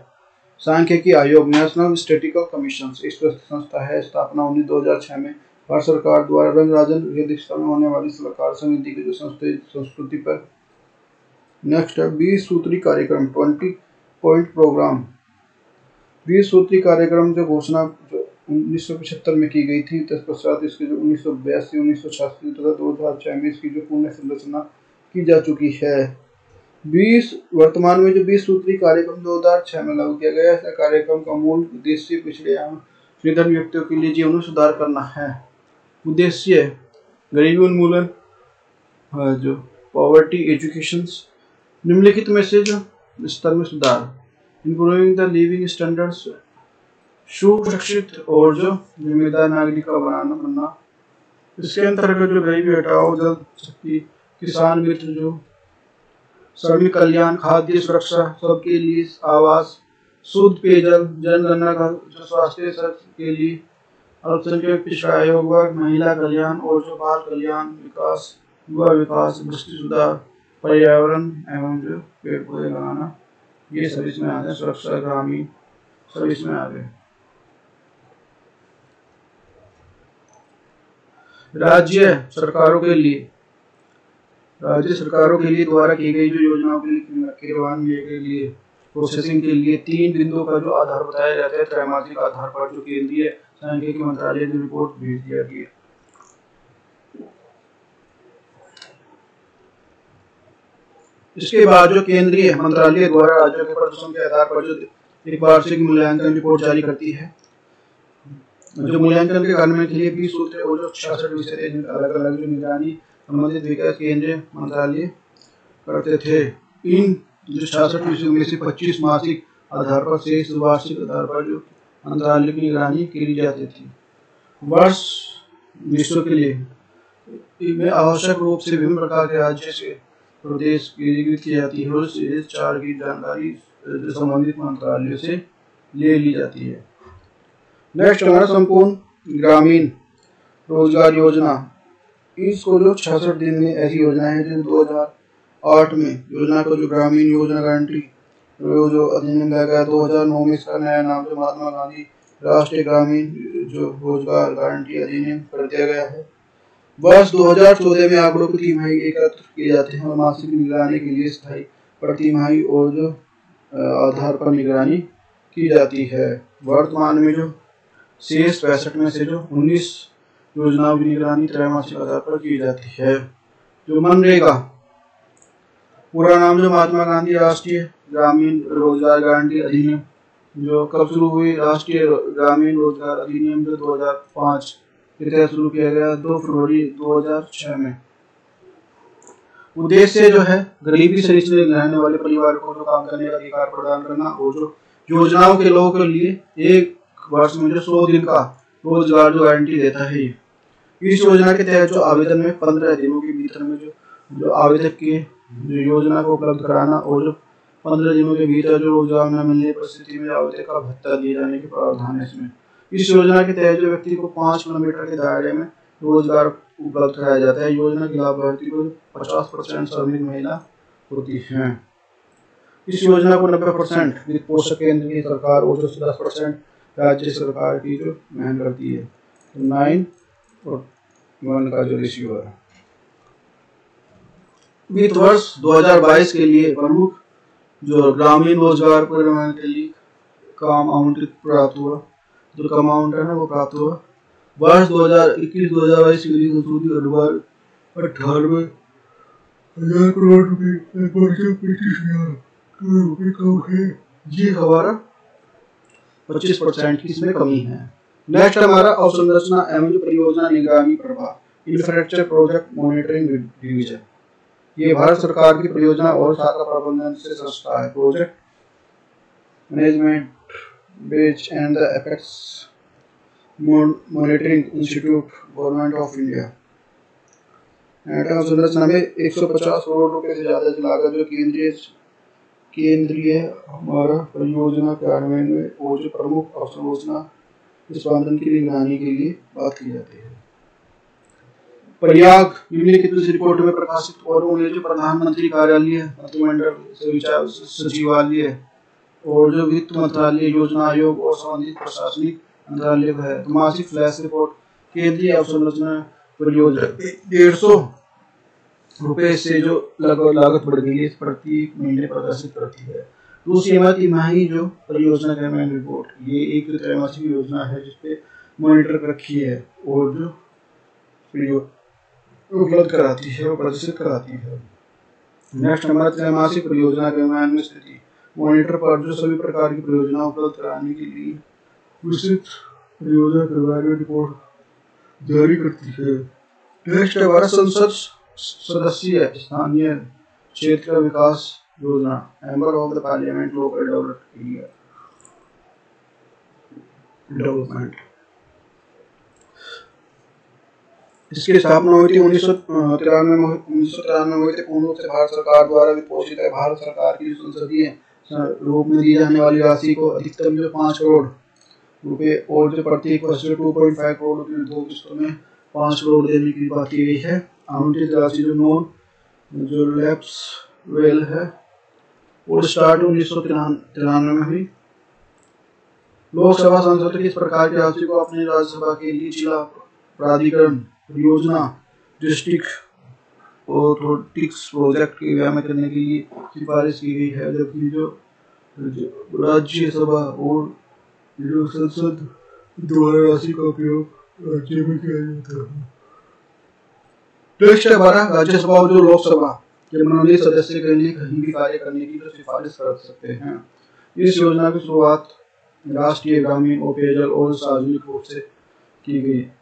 सांख्यिकी आयोग, नेशनल स्टैटिस्टिकल कमीशन। इस संस्था है स्थापना 2006 में भारत सरकार द्वारा रंगराजन की अध्यक्षता में होने वाली सलाहकार समिति की जो संस्कृति पर। नेक्स्ट है 20 सूत्री कार्यक्रम, 20 पॉइंट प्रोग्राम। 20 सूत्री कार्यक्रम जो घोषणा जो 1975 में की गई थी, तत्पश्चात इसकी जो 1982, 1986 तथा 2006 में इसकी जो पुनः संरचना की जा चुकी है। वर्तमान में जो 20 सूत्री कार्यक्रम 2006 में लागू किया गया है। कार्यक्रम का मूल उद्देश्य पिछड़े एवं निर्धन व्यक्तियों के लिए जीवन में सुधार करना है। उद्देश्य गरीबी उन्मूलन, जो पॉवर्टी एजुकेशन, निम्नलिखित में से जो स्तर में सुधार, इम्प्रूविंग द लिविंग स्टैंडर्ड्स, सुशिक्षित और जो जिम्मेदार नागरिक का बनना। इसके अंतर्गत जो गरीबी हटाओ, जल शक्ति, किसान मित्र, जो श्रमिक कल्याण, खाद्य सुरक्षा, सबके लिए आवास, शुद्ध पेयजल, जनगणना का जो स्वास्थ्य के लिए, अल्पसंख्यक पिछड़ा आयोग वर्ग, महिला कल्याण और जो बाल कल्याण, विकास, युवा विकास, बस्ती सुधार, पर्यावरण एवं जो पेड़ पौधे लगाना, ये सब इसमें आ गए। सुरक्षा ग्रामीण सब इसमें आ गए। राज्य सरकारों के लिए द्वारा की गई जो योजनाओं के क्रियान्वयन के लिए प्रोसेसिंग के लिए 3 बिंदुओं का जो आधार बताया जाता है। त्रैमासिक आधार पर जो केंद्रीय सांख्यिकी मंत्रालय की रिपोर्ट भेज दिया गया। इसके बाद जो केंद्रीय मंत्रालय द्वारा राज्यों के प्रदर्शन के आधार पर जो एक वार्षिक मूल्यांकन रिपोर्ट जारी करती है। जो मूल्यांकन के कार्यान्वयन के लिए 20 सूत्र और जो 66 विषय थे, अलग अलग जो निगरानी संबंधित विकास केंद्रीय मंत्रालय करते थे। इन जो 66 विषयों में से 25 मासिक आधार पर, शेष वार्षिक आधार पर जो मंत्रालय की निगरानी की जाती थी। वर्ष विश्व के लिए इनमें आवश्यक रूप से विभिन्न प्रकार के राज्य से प्रदेश की जाती है और शेष 4 की जानकारी संबंधित मंत्रालय से ले ली जाती है। नेक्स्ट हमारा संपूर्ण ग्रामीण रोजगार योजना। इसको जो 66 दिन में ऐसी योजना है जो 2008 में योजना को जो ग्रामीण योजना गारंटी जो अधिनियम लाया गया। 2009 में इसका नया नाम जो महात्मा गांधी राष्ट्रीय ग्रामीण जो रोजगार गारंटी अधिनियम कर दिया गया है। वर्ष 2014 में आंकड़ों को तिमाही एकत्र किए जाते हैं और मासिक निगरानी के लिए स्थायी प्रतिमाही और जो आधार पर निगरानी की जाती है। वर्तमान में जो शेष 65 में से जो 19 योजनाओं की निगरानी त्रैमासिक आधार पर की जाती है। जो मनरेगा, पूरा नाम जो महात्मा गांधी राष्ट्रीय ग्रामीण रोजगार गारंटी अधिनियम, जो कब शुरू हुई? राष्ट्रीय ग्रामीण रोजगार अधिनियम जो 2005 के तहत शुरू किया गया 2 फरवरी 2006 में। उद्देश्य जो है गरीबी से निचले रहने वाले परिवारों को जो काम करने का अधिकार प्रदान करना और जो योजनाओं के लोगों के लिए एक वर्ष में जो 100 दिन का रोजगार जो गारंटी देता है। इस योजना के तहत जो आवेदन में 15 दिनों के भीतर में जो आवेदक के जो योजना को उपलब्ध कराना और जो 15 दिनों के भीतर जो रोजगार न मिलने की परिस्थिति में आवेदक का भत्ता दिए जाने के प्रावधान है इसमें। इस योजना के तहत जो व्यक्ति को 5 किलोमीटर के दायरे में रोजगार उपलब्ध कराया जाता है। योजना के लाभार्थी को 50% श्रमिक महिला होती है। इस योजना को 90% वित्त पोषक केंद्र की सरकार और जो 10% राज्य सरकार की जो वहन करती है। 9 और 1 का जो रेशियो है। वित्त वर्ष 2022 के लिए प्रमुख जो ग्रामीण रोजगार परिवहन के लिए काम आवंटित प्राप्त हुआ, जो कम अमाउंट है ना वो प्राप्त हुआ। वर्ष 2021-2022 के लिए संशोधित अनुमान 98,000 करोड़ रुपए, 35,000 करोड़ रुपए कम है। ये हमारा 25% की इसमें कमी है। नेक्स्ट हमारा अवसंरचना एवं जो परियोजना निगरानी प्रभार, इंफ्रास्ट्रक्चर प्रोजेक्ट मॉनिटरिंग डिवीजन। ये भारत सरकार की परियोजना और शाखा प्रबंधन से संस्था है। Project management based and the apex monitoring institute government of India. अवसंरचना में 150 करोड़ रुपए से ज्यादा की लागत जो केंद्रीय हमारा परियोजना कार्यान्वयन में और जो प्रमुख अवसंरचना निष्पादन की निगरानी के लिए बात की जाती है। प्रयाग निम्नलिखित रिपोर्ट में प्रकाशित और उन्हें जो प्रधानमंत्री कार्यालय, मंत्रिमंडल सचिवालय और जो वित्त मंत्रालय, योजना आयोग और संबंधित प्रशासनिक मंत्रालय है। तो मासिक फ्लैश रिपोर्ट केंद्रीय अवसंरचना परियोजना 150 रुपए से जो लगभग लागत बढ़ गई है, प्रति महीने प्रकाशित करती है। दूसरी हमारी तिमाही जो परियोजना कार्यान्वयन रिपोर्ट, ये एक त्रैमासिक योजना है जिसपे मॉनिटर रखी है और जो उपलब्ध कराती है और प्रदर्शित कराती है। नेक्स्ट हमारा त्रैमासिक परियोजना कार्यान्वयन में स्थिति मॉनिटर पर जो सभी प्रकार की परियोजना उपलब्ध कराने के लिए विस्तृत परियोजना कार्यान्वयन रिपोर्ट जारी करती है। नेक्स्ट हमारा संसद सदस्य स्थानीय क्षेत्र विकास योजना, member of the parliament local development. इसकी स्थापना हुई थी 1993 में हुई थी। पूर्ण रूप से भारत सरकार द्वारा वित्त पोषित है। भारत सरकार की संसदीय रूप में दी जाने वाली राशि को अधिकतम जो 5 करोड़ रुपए और जो प्रत्येक वर्ष 2.5 करोड़ रुपए 2 किस्तों में 5 करोड़ देने की बात की गई है। आवंटित राशि जो नॉन जो लैप्स वेल है और स्टार्ट 1993 में हुई। लोकसभा सांसद इस प्रकार की राशि को अपने राज्यसभा के लिए जिला प्राधिकरण परियोजना, डिस्ट्रिक्ट ऑर्थोटिक्स प्रोजेक्ट के व्यायाम करने के लिए सिफारिश की गई है, जबकि जो राज्यसभा और जो संसद द्वारा राशि का उपयोग राज्य में किया जाता है। नेक्स्ट हमारा राज्यसभा और जो लोकसभा के मनोनीत सदस्य के लिए कहीं भी कार्य करने की जो सिफारिश कर सकते हैं। इस योजना की शुरुआत राष्ट्रीय ग्रामीण पेयजल और सार्वजनिक रूप से की गई है।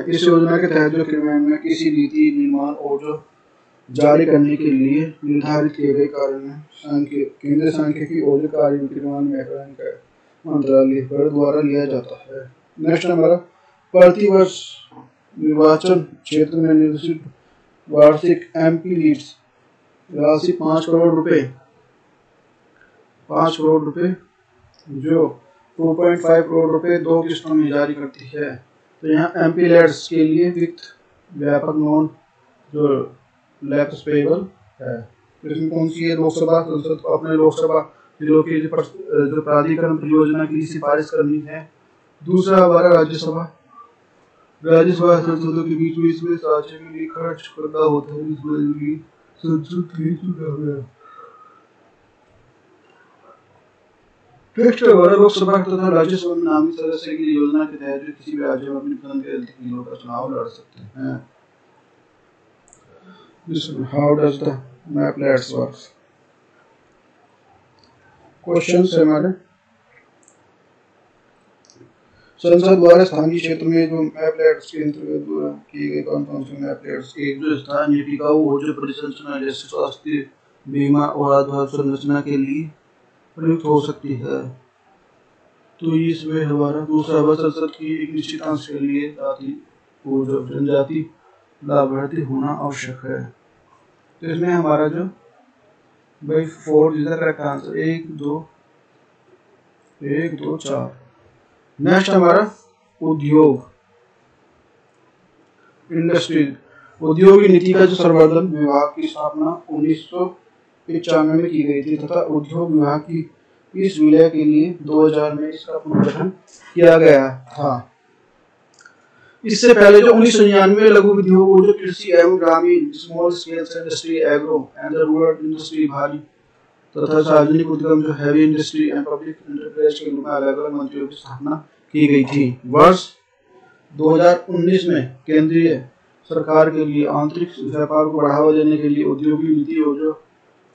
इस योजना के तहत जो क्रियान्वयन में किसी नीति निर्माण और जो जारी करने के लिए निर्धारित किए गए कार्य केंद्रीय सांख्यिकी और कार्य क्रियान्वयन मंत्रालय पर द्वारा लिया जाता है। नेक्स्ट हमारा प्रतिवर्ष निर्वाचन क्षेत्र में निर्देशित वार्षिक एमपी लीड्स राशि 5 करोड़ रुपए जो 2.5 करोड़ रुपए 2 किस्तों में जारी करती है। तो यहाँ एमपी लीड्स के लिए वित्त व्यापक नॉन जो लैप्स पेबल है। इसमें कौन सी है? लोकसभा संसद को अपने लोकसभा जिलों की जो प्राधिकरण परियोजना की सिफारिश करनी है। दूसरा हमारा राज्यसभा संसदों के बीच में राज्य के लिए खर्च करना होता है। इसमें संसद ही चुना गया। नेक्स्ट हमारा लोकसभा तथा राज्यसभा में नामित सदस्य की योजना के तहत किसी भी राज्य में अपनी पसंद के एमपी का चुनाव लड़ सकते हैं। How does the map layers work? Question हमारे संसद द्वारा स्थानीय क्षेत्र में जो मैप लेयर्स के अंतर्गत किए गए कौन से मैप लेयर्स, एक जो स्थानीय टिकाऊ और जो परिसंरचना जैसे स्वास्थ्य बीमा और आधार संरचना के लिए प्रयुक्त हो सकती है। तो इसमें हमारा दूसरा वर्ष संसद की एक निश्चित अंश के लिए जाति और जो जनजाति लाभार्थी होना आवश्यक है। तो इसमें हमारा जो भाई 4 is the correct answer, 1 2 4। Next हमारा उद्योग इंडस्ट्री औद्योगिक नीति का जो संवर्धन विभाग की स्थापना 1995 में की गई थी तथा उद्योग विभाग की इस विलय के लिए 2000 में इसका पुनर्गठन किया गया था। इससे पहले जो 1999 में लघु उद्योग और जो कृषि एवं ग्रामीण small scale industry agro and the rural industry भारी तथा सार्वजनिक उद्यम जो heavy industry and public enterprise के रूप में अलग अलग मंत्रियों की स्थापना की गई थी। वर्ष 2019 में केंद्रीय सरकार के लिए आंतरिक व्यापार को बढ़ावा देने के लिए औद्योगिक नीति और जो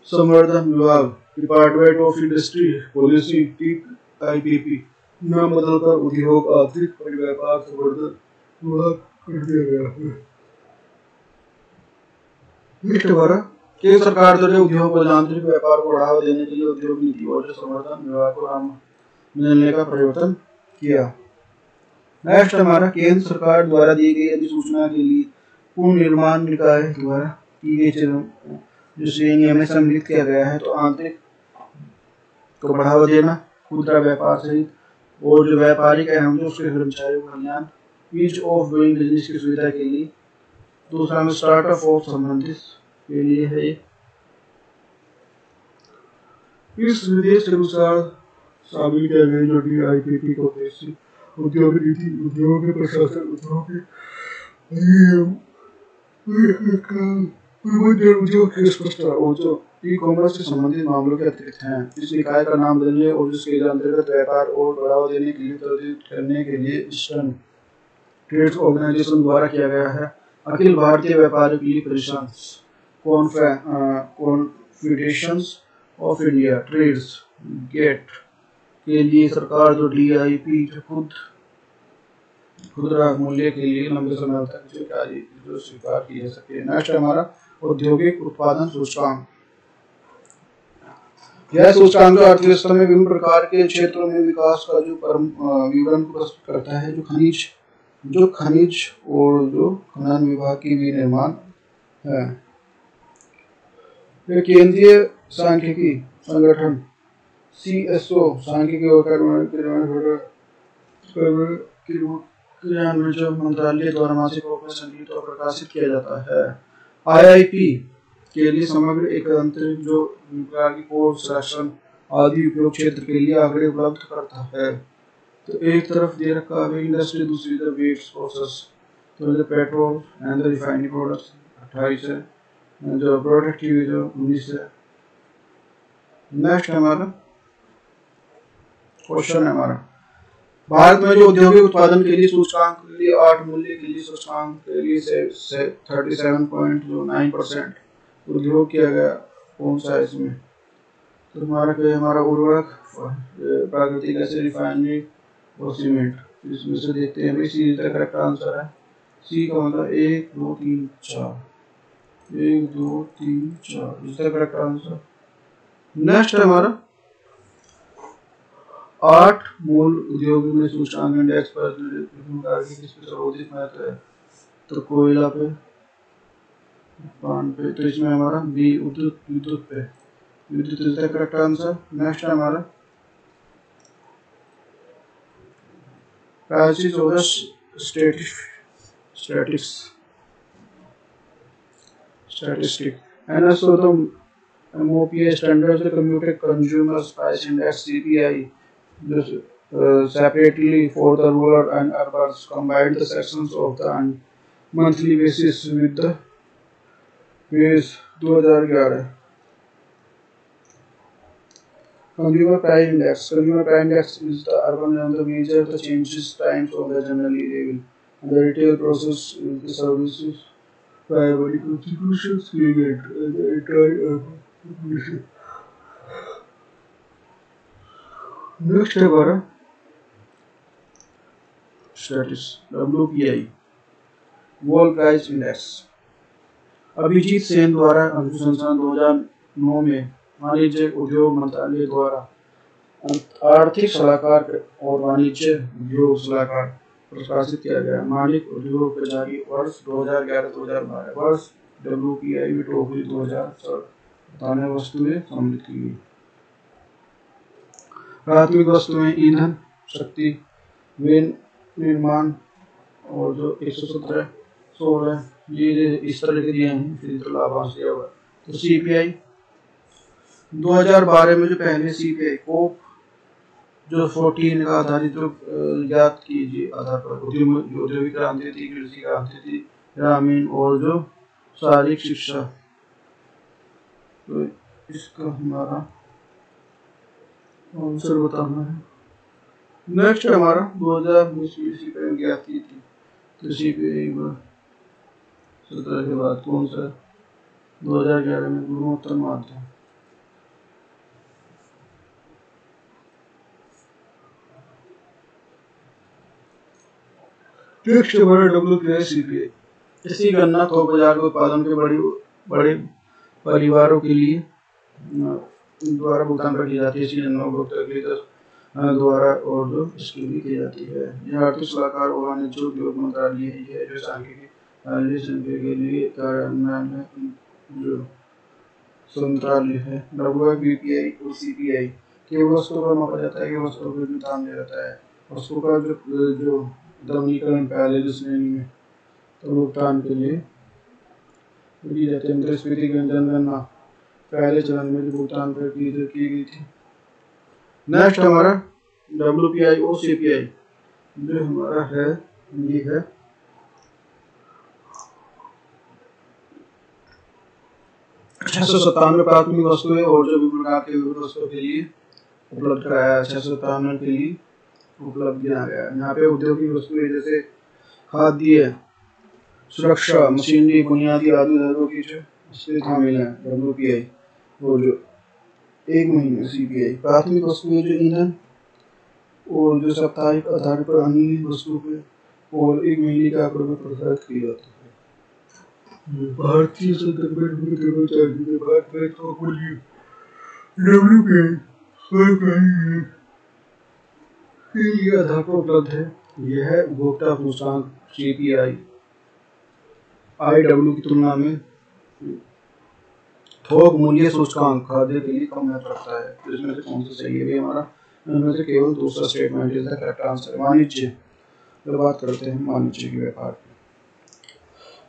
संवर्धन विभाग department of industry policy DIPP नाम बदलकर उद्योग आंतरिक और व्यापार संवर्धन विभाग कर दिया गया है। केंद्र सरकार द्वारा उद्योग और आंतरिक व्यापार को बढ़ावा देने के लिए उद्योग नीति और जो संवर्धन विभाग को नाम बदलने का परिवर्तन किया। नेक्स्ट हमारा केंद्र सरकार द्वारा दी गई अधिसूचना के लिए पूर्ण निर्माण निकाय द्वारा की गई जो श्रेणी में सम्मिलित किया गया है। तो आंतरिक को बढ़ावा देना, खुदरा व्यापार सहित और जो व्यापारिक एवं जो उसके कर्मचारियों का कल्याण, ईज ऑफ डूइंग बिजनेस की सुविधा के लिए। दूसरा में स्टार्टअप और संबंधित के लिए है। इस निर्देश के अनुसार शामिल किया गया जो DIPP का उद्देश्य उद्योग नीति, उद्योग के प्रशासन, उद्योग के स्पष्टता और जो ई-कॉमर्स से संबंधित मामलों के अतिरिक्त हैं। इस निकाय का नाम बदलने और जिसके अंतर्गत व्यापार और बढ़ावा देने के लिए प्रेरित करने के लिए ईस्टर्न ट्रेड ऑर्गेनाइजेशन द्वारा किया गया है। अखिल भारतीय व्यापारिक लीग परिषद कॉन्फेडरेशंस ऑफ इंडिया ट्रेड्स गेट के लिए सरकार जो DIP जो खुदरा मूल्य के लिए लंबे समय तक जो स्वीकार की जा सके। नेक्स्ट हमारा औद्योगिक उत्पादन सूचकांक। यह सूचकांक अर्थव्यवस्था में विभिन्न प्रकार के क्षेत्रों में विकास का जो विवरण प्रस्तुत करता है। जो खनिज और जो खनन विभाग की भी निर्माण है। यह केंद्रीय सांख्यिकी संगठन CSO सांख्यिकी और जो मंत्रालय द्वारा मासिक रूप में संकलित और प्रकाशित किया जाता है। IIP के लिए समग्र एक आंतरिक जो विभाग की कोर्स सेक्शन आदि उपयोग क्षेत्र के लिए आंकड़े उपलब्ध करता है। तो एक तरफ दे रखा है इंडस्ट्री, दूसरी तरफ वेट्स प्रोसेस, तो जो पेट्रोल एंड रिफाइनरी प्रोडक्ट्स 28 है, जो प्रोडक्टिव जो 19 है। नेक्स्ट हमारा क्वेश्चन है हमारा भारत में जो औद्योगिक उत्पादन के लिए सूचकांक के लिए 8 मूल्य के लिए सूचकांक के लिए 37.9% उद्योग किया गया। कौन सा है इसमें? तो हमारा उर्वरक, प्राकृतिक गैस, रिफाइनरी और सीमेंट। इसमें से देखते हैं भाई सी का करेक्ट आंसर है। सी का मतलब 1 2 3 4 1 2 3 4 इसका करेक्ट आंसर। नेक्स्ट हमारा 8 मूल उद्योग में सूचकांक इंडेक्स पर किस पे सर्वाधिक महत्व है? तो कोयला पे, पान पे। तो इसमें हमारा बी विद्युत पे, विद्युत इसका करेक्ट आंसर। नेक्स्ट है हमारा प्राइसिस ऑफ स्टैटिस्टिक NSO तो MOPI standard computer consumer price index CPI separately for the rural and urban combined the sections of the monthly basis with the base 2011 consumer price index is the urban and the major the changes times of the generally level and the retail process is the services primary contributions created and the entire urban population. Next है हमारा स्टैटिस WPI world price index. Abhijit Sen द्वारा अनुसंधान 2009 में वाणिज्य उद्योग मंत्रालय द्वारा आर्थिक सलाहकार और वाणिज्य उद्योग सलाहकार प्रकाशित किया गया। मालिक उद्योग बाजारी वर्ष 2011-2012 वर्ष WPI में टोकरी 2007 वस्तुएं सम्मिलित की गई। प्राथमिक वस्तुएं ईंधन, शक्ति, निर्माण और जो 117 16 ये इस तरह के दिए हैं। फिर लाभांश दिया हुआ। तो CPI 2012 में जो पहले CPI कोप जो 14 का आधारित जो याद कीजिए आधार पर औद्योगिक क्रांति थी, कृषि क्रांति थी, ग्रामीण और जो शारीरिक शिक्षा। तो इसका हमारा आंसर बताना है। नेक्स्ट हमारा 2020 पे ज्ञात की थी कृषि पे 17 के बाद कौन सा 2011 में गुणोत्तर माध्यम। नेक्स्ट हमारा WPI इसी गन्ना थोक बाजार के उत्पादन के बड़े परिवारों के लिए द्वारा भुगतान पर की जाती है। इसी गन्ना उपभोक्ता के लिए द्वारा और जो इसकी भी की जाती है। यह आर्थिक सलाहकार और वाणिज्य उद्योग मंत्रालय है जो सांख्यिकी के लिए कार्यान्वयन जो संत्रालय है। WPI और CPI केवल वस्तु पर मापा जाता है कि वस्तु पर दाम दिया जाता है। वस्तु का जो दमनीकरण पहले जो श्रेणी में तो भुगतान के लिए की जाती है। मुद्रास्फीति जनगणना पहले चरण में जो भुगतान पर की गई थी। नेक्स्ट हमारा WPI और CPI जो हमारा है ये है 697 प्राथमिक वस्तुएं और जो विभिन्न प्रकार के विभिन्न वस्तुओं के लिए उपलब्ध कराया। 697 के लिए उपलब्ध किया गया। यहाँ पे औद्योगिक वस्तुएं जैसे खाद्य, सुरक्षा, मशीनरी, बुनियादी आदि उद्योगों की जो शामिल है WPI और जो 1 महीने CPI। प्राथमिक वस्तुएं जो ईंधन और जो साप्ताहिक आधार पर अन्य वस्तुओं पे और 1 महीने के आंकड़ों में प्रसारित किया जाता है। भारतीय संदर्भ में कर्मचारी भारत में तो बोलिए WPI के आधार पर उपलब्ध है। यह है उपभोक्ता सूचकांक CPI IW की तुलना में थोक मूल्य सूचकांक खाद्य के लिए कम महत्व रखता है। तो इसमें से कौन सा सही है? हमारा इनमें से केवल दूसरा statement is the correct answer. वाणिज्य तो बात करते हैं वाणिज्य के व्यापार की।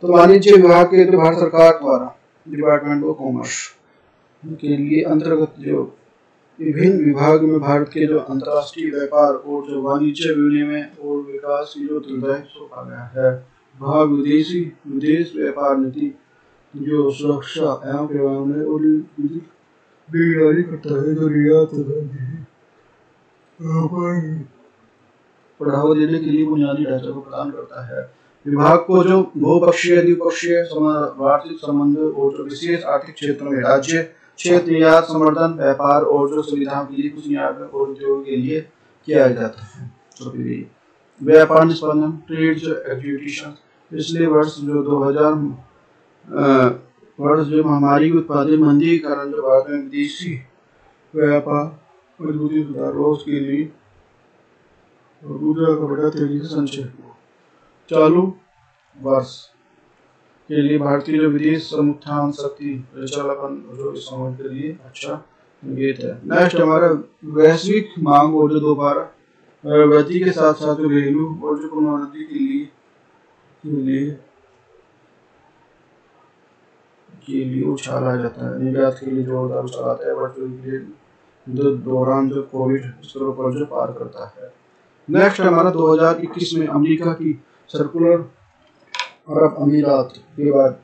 तो वाणिज्य विभाग के जो भारत सरकार द्वारा डिपार्टमेंट ऑफ कॉमर्स के लिए अंतर्गत जो विभिन्न विभाग में भारत के जो अंतर्राष्ट्रीय व्यापार और जो वाणिज्य विनिमय और विकास की जो दायित्व सौंपा गया है। विभाग विदेश व्यापार नीति जो सुरक्षा एवं पर्यावरण और निगरानी करता है। जो रियायत बढ़ावा देने के लिए बुनियादी ढांचे को प्रदान करता है। विभाग को जो बहुपक्षीय द्विपक्षीय आर्थिक संबंध और जो विशेष आर्थिक क्षेत्रों में राज्य क्षेत्र निर्यात संवर्धन व्यापार और जो सुविधाओं के लिए कुछ नियामक और उद्योग के लिए किया जाता है। तो व्यापार निष्पादन ट्रेड एग्जीक्यूशन पिछले वर्ष जो 2000 वर्ष जो महामारी के उत्पादन मंदी के कारण जो भारत में विदेशी व्यापार मजबूती सुधार रोज के लिए मुद्रा का बड़ा तेजी से संचय हुआ। चालू वर्ष के लिए भारतीय जो विदेश समुत्थान शक्ति लचीलापन जो इस समय के लिए अच्छा संकेत है। नेक्स्ट हमारा वैश्विक मांग और जो दोबारा वृद्धि के साथ साथ जो घरेलू और जो पुनर्वृद्धि के लिए उछाला जाता है। निर्यात के लिए जोरदार उछाल आता है वर्तमान दौरान जो कोविड स्तरों पर जो पार करता है। नेक्स्ट हमारा 2021 में अमेरिका की सर्कुलर अरब अमीरात के बाद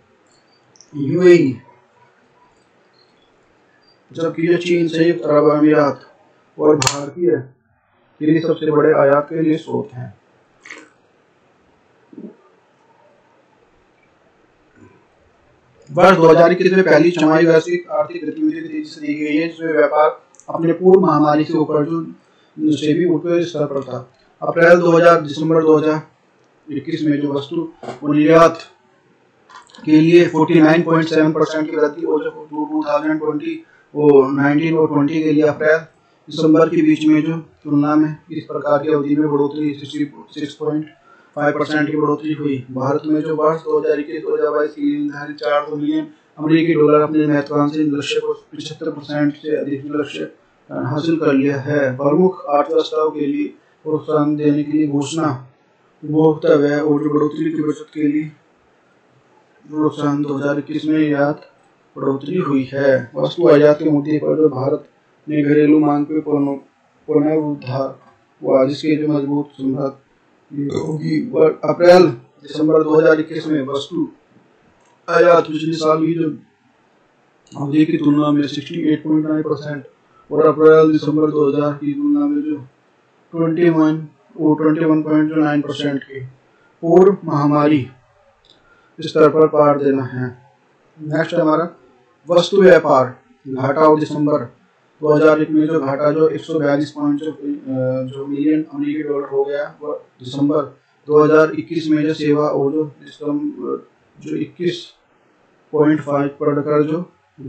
UAE जबकि चीन संयुक्त अरब अमीरात और भारतीय के लिए सबसे बड़े आयात के लिए स्रोत हैं। वर्ष 2021 में पहली छमाही वैश्विक आर्थिक गतिविधि तेजी से देखी गई है जिसमें व्यापार अपने पूर्व महामारी से ऊपर से भी ऊपर स्तर पर था। अप्रैल 2000 दिसंबर 2021 में जो वस्तु और निर्यात के लिए 49.7% की वृद्धि और जो 2020 और 19 और 20 के लिए अप्रैल दिसंबर के बीच में जो तुलना में इस प्रकार की अवधि में बढ़ोतरी 66.5% की बढ़ोतरी हुई। भारत में जो वर्ष 2021-2022 के लिए निर्धारित 400 मिलियन अमेरिकी डॉलर अपने महत्वाकांक्षी लक्ष्य को 75% से अधिक लक्ष्य हासिल कर लिया है। प्रमुख अर्थव्यवस्थाओं के लिए प्रोत्साहन देने के लिए घोषणा उपभोक्ता व्यय और बढ़ोतरी की बचत के लिए प्रोत्साहन 2021 में निर्यात बढ़ोतरी हुई है। वस्तु आयात के मुद्दे पर जो भारत ने घरेलू मांग पे पुनरुद्धार हुआ, जिसके जो मजबूत शुरुआत होगी। अप्रैल दिसंबर 2021 में वस्तु आयात पिछले साल की जो अवधि की तुलना में 68.9% और अप्रैल दिसंबर 2000 की तुलना में जो 21.9% की पूर्व महामारी स्तर पर पार देना है। नेक्स्ट हमारा वस्तु व्यापार घाटा और दिसंबर 2001 में जो घाटा जो 142 जो मिलियन अमेरिकी डॉलर हो गया, वो दिसंबर 2021 में जो सेवा और जो 21.5 बढ़कर जो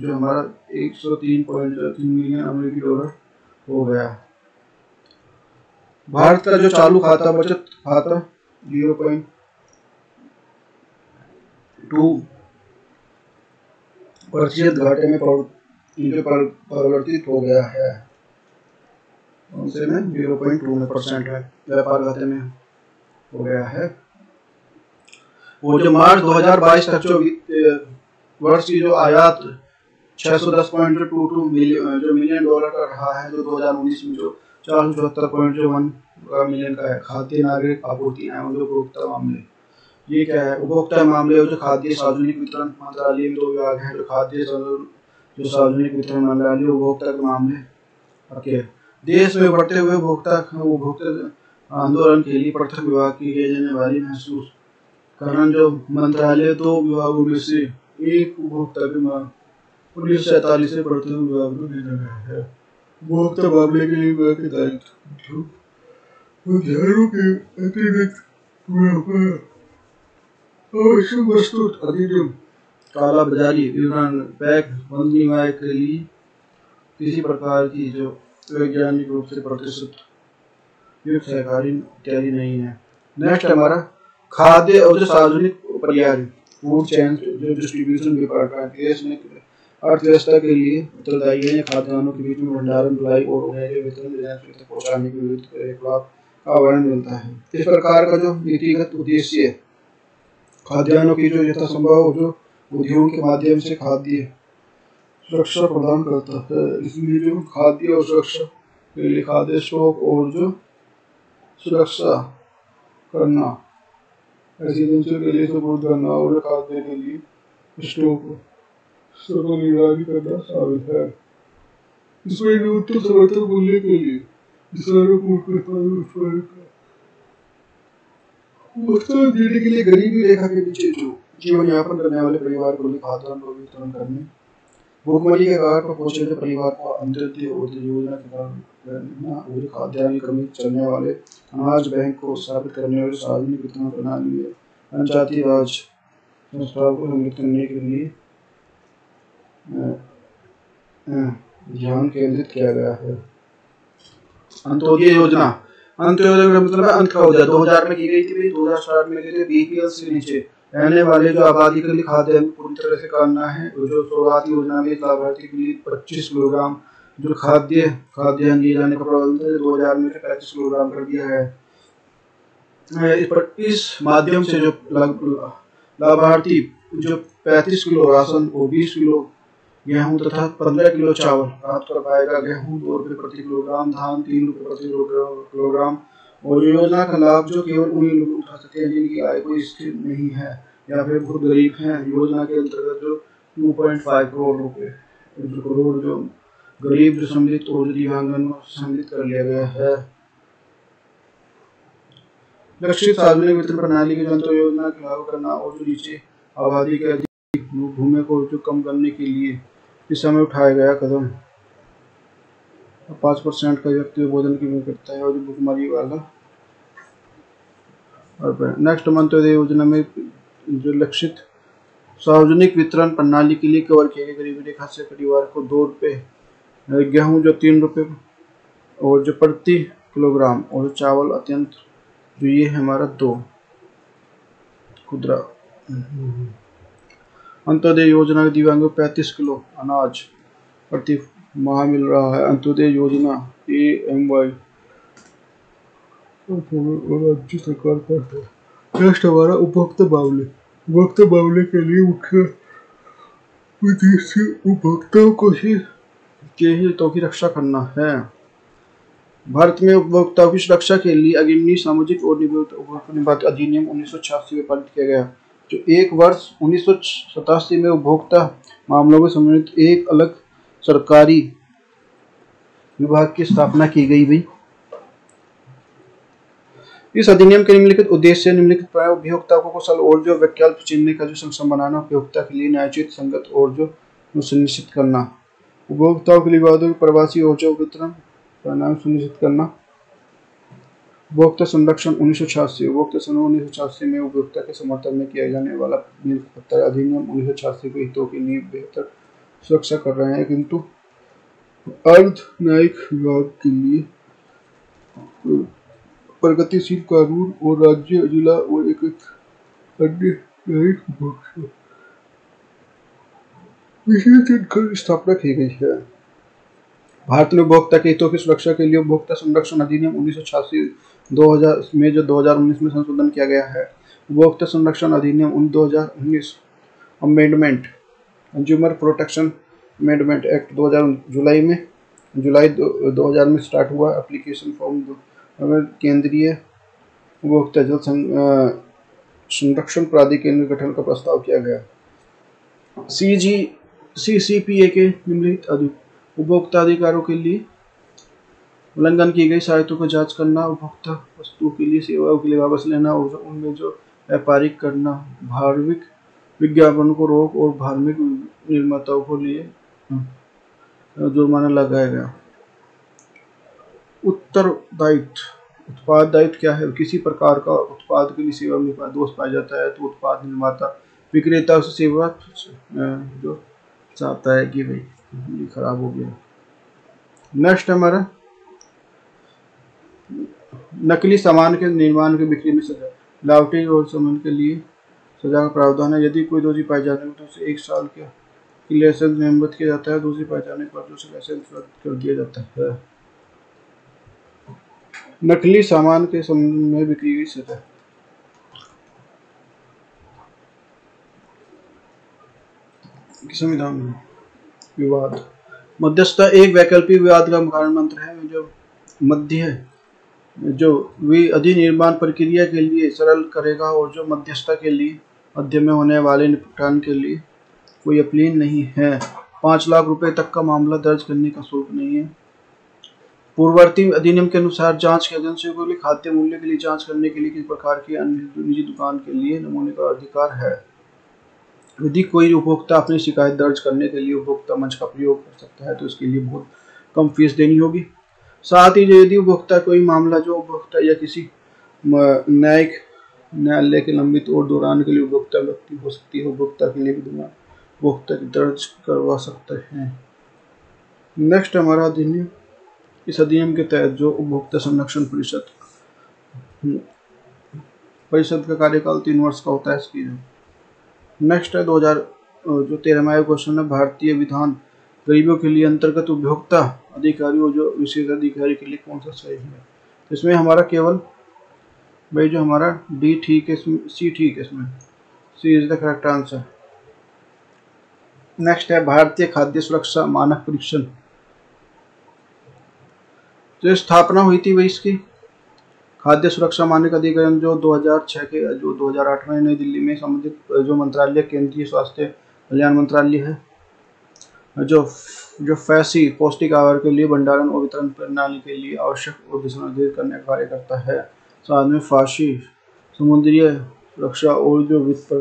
हमारा 103.3 मिलियन अमेरिकी डॉलर हो गया। भारत का जो चालू खाता बचत खाता 0.2% घाटे में परिवर्तित हो गया है। उनसे में 0.2% है व्यापार खाते में हो गया है। वो जो मार्च 2022 तक जो वर्ष की जो आयात 610.22 मिलियन डॉलर का रहा है, जो 2019 में जो 474.1 मिलियन का है। खाद्य नागरिक आपूर्ति एवं जो उपभोक्ता मामले, ये क्या है? उपभोक्ता मामले और जो खाद्य सार्वजनिक वितरण मंत्रालय में 2 विभाग हैं, जो खाद्य जो सार्वजनिक वितरण मंत्रालय उपभोक्ता के मामले। ओके, देश में बढ़ते हुए उपभोक्ता आंदोलन के लिए पृथक विभाग की गई जाने वाली महसूस कारण जो मंत्रालय 2 विभागों में से एक उपभोक्ता की मांग 1947 से बढ़ते हुए विभाग में भेजा गया है। उपभोक्ता मामले के लिए विभाग के दायित्व उद्यानों के अतिरिक्त आवश्यक वस्तु अधिनियम, काला बाजारी विवरण, पैक बंदी के लिए किसी प्रकार की जो वैज्ञानिक रूप से प्रतिष्ठित युक्त सहकारी इत्यादि नहीं है। नेक्स्ट हमारा खाद्य और जो सार्वजनिक पर्याय फूड चेन जो डिस्ट्रीब्यूशन डिपार्टमेंट देश में अर्थव्यवस्था के लिए उत्तरदायी है। खाद्यान्नों के बीच में भंडारण, ढुलाई और उन्हें जो वितरण तक पहुंचाने के विरुद्ध एक लाभ का वर्णन मिलता है। इस प्रकार का जो नीतिगत उद्देश्य खाद्यान्नों की जो यथासंभव जो उद्योगों के माध्यम से खाद्य सुरक्षा प्रदान करता है। इसलिए जो खाद्य और सुरक्षा के लिए खाद्य स्टॉक और जो सुरक्षा करना, ऐसी एजेंसियों के लिए सपोर्ट करना और खाद्य के लिए स्टॉक को निगरानी करना शामिल है। इसमें न्यूनतम समर्थन मूल्य के लिए किसानों को उत्पादन देने के लिए गरीबी रेखा के नीचे जो जीवन यापन करने वाले परिवार को खाद्यान्न वितरण करने, भूखमरी के कारण पर पहुंचे हुए परिवार को अंत्योदय योजना के कारण खाद्यान्न की कमी चलने वाले अनाज बैंक को स्थापित करने वाले सार्वजनिक वितरण प्रणाली में पंचायती राज संस्थाओं को सम्मिलित करने के लिए ध्यान केंद्रित किया गया है। अंत्योदय योजना, अंत्योदय का मतलब है अंत का उदय 2000 में की गई थी। 2007 में की थी। बीपीएल से नीचे रहने वाले जो आबादी के लिए खाद्यान्न पूरी तरह से करना है। जो शुरुआती योजना में लाभार्थी के लिए 25 किलोग्राम जो खाद्यान्न दिए जाने का प्रावधान है, 2000 में 35 किलोग्राम कर दिया है। इस माध्यम से जो लाभार्थी जो 35 किलो राशन और 20 किलो गेहूं तथा 15 किलो चावल प्राप्त कर पाएगा। गेहूं 2 रुपये प्रति किलोग्राम, धान 3 रुपये प्रति किलोग्राम। और योजना का लाभ जो केवल उन्हीं लोग उठा सकते हैं जिनकी आय कोई स्थिर नहीं है या फिर बहुत गरीब हैं। योजना के अंतर्गत जो 2.5 करोड़ रुपए जो गरीब जो सम्मिलित और दिव्यांगन सम्मिलित कर लिया गया है। लक्षित सार्वजनिक वितरण प्रणाली की जनता योजना को लागू करना और जो नीचे आबादी के अधिक भूमि को जो कम करने के लिए इस समय उठाया गया कदम। 5% का व्यक्ति भोजन की मांग करता है और जो भुखमरी वाला। और नेक्स्ट अंत्योदय योजना में जो लक्षित सार्वजनिक वितरण प्रणाली के लिए कवर किए गए गरीबी रेखा से परिवार को 2 रुपये, गेहूं जो 3 रुपये और जो प्रति किलोग्राम और चावल अत्यंत जो ये हमारा 2 खुदरा। अंत्योदय योजना के दिव्यांगों को 35 किलो अनाज प्रति माह मिल रहा है। अंत्योदय योजना AMY राज्य सरकार पर है। नेक्स्ट हमारा उपभोक्ता मामले के लिए मुख्य उद्देश्य उपभोक्ताओं को ही के हितों की रक्षा करना है। भारत में उपभोक्ताओं की सुरक्षा के लिए अग्रणी सामाजिक और निबंध अधिनियम 1986 में पारित किया गया, जो एक वर्ष 1987 में उपभोक्ता मामलों में संबंधित एक अलग सरकारी विभाग की स्थापना की गई थी। इस अधिनियम के निम्नलिखित उद्देश्य निम्नलिखित प्राय उपभोक्ताओं को कुशल और जो वैकल्पिक चिन्ह का जो सक्षम बनाना, उपभोक्ता के लिए न्यायोचित संगत और जो सुनिश्चित करना, उपभोक्ताओं के लिए विवादों प्रवासी और जो वितरण परिणाम सुनिश्चित करना, उपभोक्ता संरक्षण 1986 उपभोक्ता सन 1986 में उपभोक्ता के समर्थन में किया जाने वाला निरंतर अधिनियम 1986 के हितों की नींव बेहतर सुरक्षा कर रहे हैं, किंतु अर्ध न्यायिक विभाग के लिए प्रगतिशील कानून और राज्य, जिला और एक अन्य न्यायिक विभाग की स्थापना की गई है। भारत में उपभोक्ता के हितों की सुरक्षा के लिए उपभोक्ता संरक्षण अधिनियम 1986 2000 में जो 2019 में संशोधन किया गया है। उपभोक्ता संरक्षण अधिनियम 2019 amendment consumer protection amendment act 2000 जुलाई 2000 में स्टार्ट हुआ। एप्लीकेशन फॉर्म केंद्रीय उपभोक्ता जल संरक्षण प्राधिकरण के गठन का प्रस्ताव किया गया। CCPA के निम्नलिखित उपभोक्ता अधिकारों के लिए उल्लंघन की गई साइटों को जांच करना, उपभोक्ता वस्तुओं के लिए सेवाओं के लिए वापस लेना और उनमें जो व्यापारिक करना, धार्मिक विज्ञापन को रोक और धार्मिक निर्माताओं को लिए जुर्माना लगाया गया। उत्तरदायित्व उत्पाद दायित्व क्या है? किसी प्रकार का उत्पाद के लिए सेवा में दोष पाया जाता है तो उत्पाद निर्माता विक्रेता उस सेवा जो चाहता है कि भाई ये खराब हो गया। नेक्स्ट हमारा नकली सामान के निर्माण की बिक्री में सजा, लावटी और सामान के लिए सजा का प्रावधान है। यदि कोई दोषी पाए जाने पर तो उसे 1 साल के लाइसेंस निलंबित किया जाता है। दोषी पाए जाने पर उसे लाइसेंस रद्द कर दिया जाता है। नकली सामान के संबंध में बिक्री की सजा, संविधान में विवाद मध्यस्थता एक वैकल्पिक विवाद का कारण मंत्र है जो मध्य है, जो अधिनिर्माण प्रक्रिया के लिए सरल करेगा और जो मध्यस्थता के लिए मध्य में होने वाले निपटान के लिए कोई अपील नहीं है। 5 लाख रुपए तक का मामला दर्ज करने का शुल्क नहीं है। पूर्ववर्ती अधिनियम के अनुसार जांच की एजेंसियों को खाद्य मूल्य के लिए जांच करने के लिए किसी प्रकार की अन्य निजी दुकान के लिए नमूने का अधिकार है। यदि कोई उपभोक्ता अपनी शिकायत दर्ज करने के लिए उपभोक्ता मंच का प्रयोग कर सकता है तो इसके लिए बहुत कम फीस देनी होगी। साथ ही यदि उपभोक्ता कोई मामला जो उपभोक्ता या किसी न्यायिक न्यायालय के लंबित और दौरान के लिए उपभोक्ता व्यक्ति हो सकती है, उपभोक्ता के लिए भी उपभोक्ता की दर्ज करवा सकते हैं। नेक्स्ट हमारा अधिनियम, इस अधिनियम के तहत जो उपभोक्ता संरक्षण परिषद का कार्यकाल 3 वर्ष का होता है इसकी। नेक्स्ट है 2013वां क्वेश्चन है, भारतीय विधान गरीबों के लिए अंतर्गत उपभोक्ता अधिकारी और जो विशेष अधिकारी के लिए कौन सा सही है? इसमें हमारा केवल भाई जो हमारा डी ठीक है, सी ठीक है, इसमें C is the correct answer. Next है भारतीय खाद्य सुरक्षा मानक परीक्षण, जो स्थापना हुई थी वही इसकी खाद्य सुरक्षा मानक अधिकरण जो 2006 के जो 2008 में नई दिल्ली में संबंधित जो मंत्रालय केंद्रीय स्वास्थ्य कल्याण मंत्रालय है, जो फैसी पौष्टिक आहार के लिए भंडारण और वितरण प्रणाली के लिए आवश्यक और दिशा निर्देश करने का कार्य करता है। साथ में फांसी समुद्री सुरक्षा और जो वित्त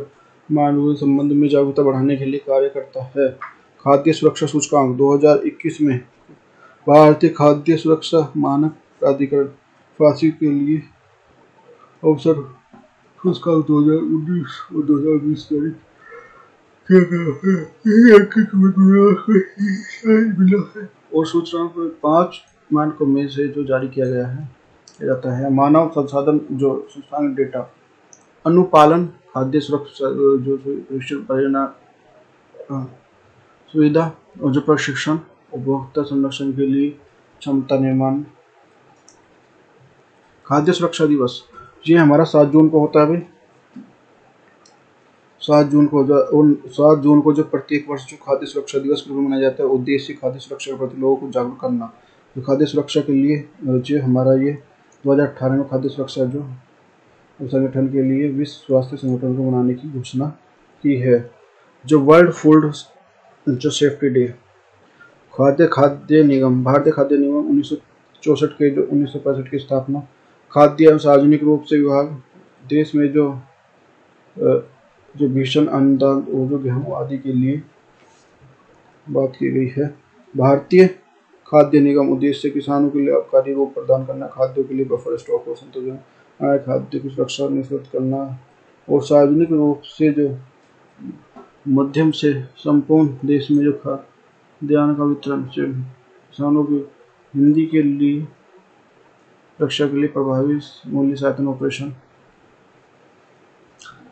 मानव संबंध में जागरूकता बढ़ाने के लिए कार्य करता है। खाद्य सुरक्षा सूचकांक 2021 में भारतीय खाद्य सुरक्षा मानक प्राधिकरण फांसी के लिए अवसर सूचकांक 2019 और 2020 जारी किया गया है और सूचकांक 5 मानकों में से जो जारी किया गया है जाता है। मानव संसाधन जो संस्थान डेटा अनुपालन, खाद्य सुरक्षा जो परिणाम सुविधा और जो प्रशिक्षण, उपभोक्ता संरक्षण के लिए क्षमता निर्माण। खाद्य सुरक्षा दिवस ये हमारा 7 जून को होता है भाई। 7 जून को जो प्रत्येक वर्ष जो खाद्य सुरक्षा दिवस के रूप में मनाया जाता है। उद्देश्य खाद्य सुरक्षा के प्रति लोगों को जागरूक करना, तो खाद्य सुरक्षा के लिए जो हमारा ये 2018 में खाद्य सुरक्षा जो संगठन के लिए विश्व स्वास्थ्य संगठन को बनाने की घोषणा की है। जो वर्ल्ड फूड जो सेफ्टी डे, खाद्य निगम, भारतीय खाद्य निगम 1964 के जो 1965 की स्थापना, खाद्य एवं सार्वजनिक रूप से विभाग, देश में जो भीषण अनुदान और जो गेहूं आदि के लिए बात की गई है। भारतीय खाद्य निगम उद्देश्य किसानों के लिए लाभकारी रोग प्रदान करना, खाद्यों के लिए बफर स्टॉक और संतुलन, खाद्य की सुरक्षा निश्चित करना और सार्वजनिक रूप से जो मध्यम से संपूर्ण देश में जो खाद्यान्न का वितरण से किसानों की हिंदी के लिए रक्षा के लिए प्रभावी मूल्य सहायता ऑपरेशन।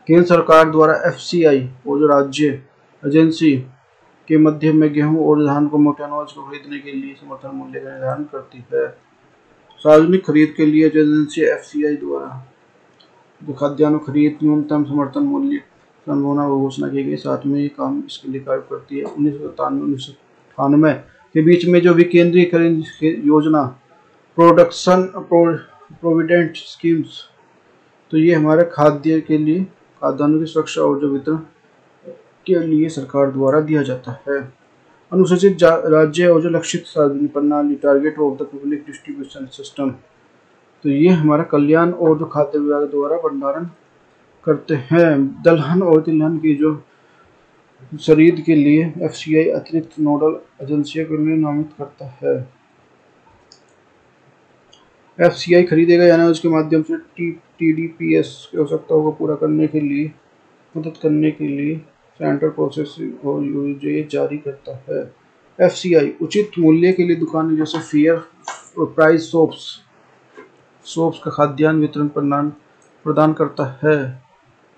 केंद्र सरकार द्वारा FCI और जो राज्य एजेंसी के मध्य में गेहूं और धान को मोटे अनाज को खरीदने के लिए समर्थन मूल्य का निर्धारण करती है। सार्वजनिक खरीद के लिए जो एजेंसी FCI द्वारा जो खाद्यान्न खरीद न्यूनतम समर्थन मूल्य संभावना घोषणा की गई, साथ में ये काम इसके लिए कार्य करती है। 1997-1998 के बीच में जो विकेंद्रीकरण योजना, प्रोडक्शन प्रोविडेंट स्कीम्स, तो ये हमारे खाद्य के लिए खाद्यान्न की सुरक्षा और जो वितरण के लिए सरकार द्वारा दिया जाता है। अनुसूचित राज्य और जो लक्षित सार्वजनिक प्रणाली, target of the public distribution system, तो ये हमारा कल्याण और जो खाद्य विभाग द्वारा भंडारण करते हैं। दलहन और तिलहन की जो खरीद के लिए FCI अतिरिक्त नोडल एजेंसियों के लिए नामित करता है। FCI खरीदे गए अनाज के माध्यम से TDPS की आवश्यकताओं को पूरा करने के लिए मदद करने के लिए सेंट्रल प्रोसेसिंग और यूजे जारी करता है। FCI उचित मूल्य के लिए दुकानें जैसे फेयर प्राइस शॉप्स का खाद्यान्न वितरण प्रदान करता है।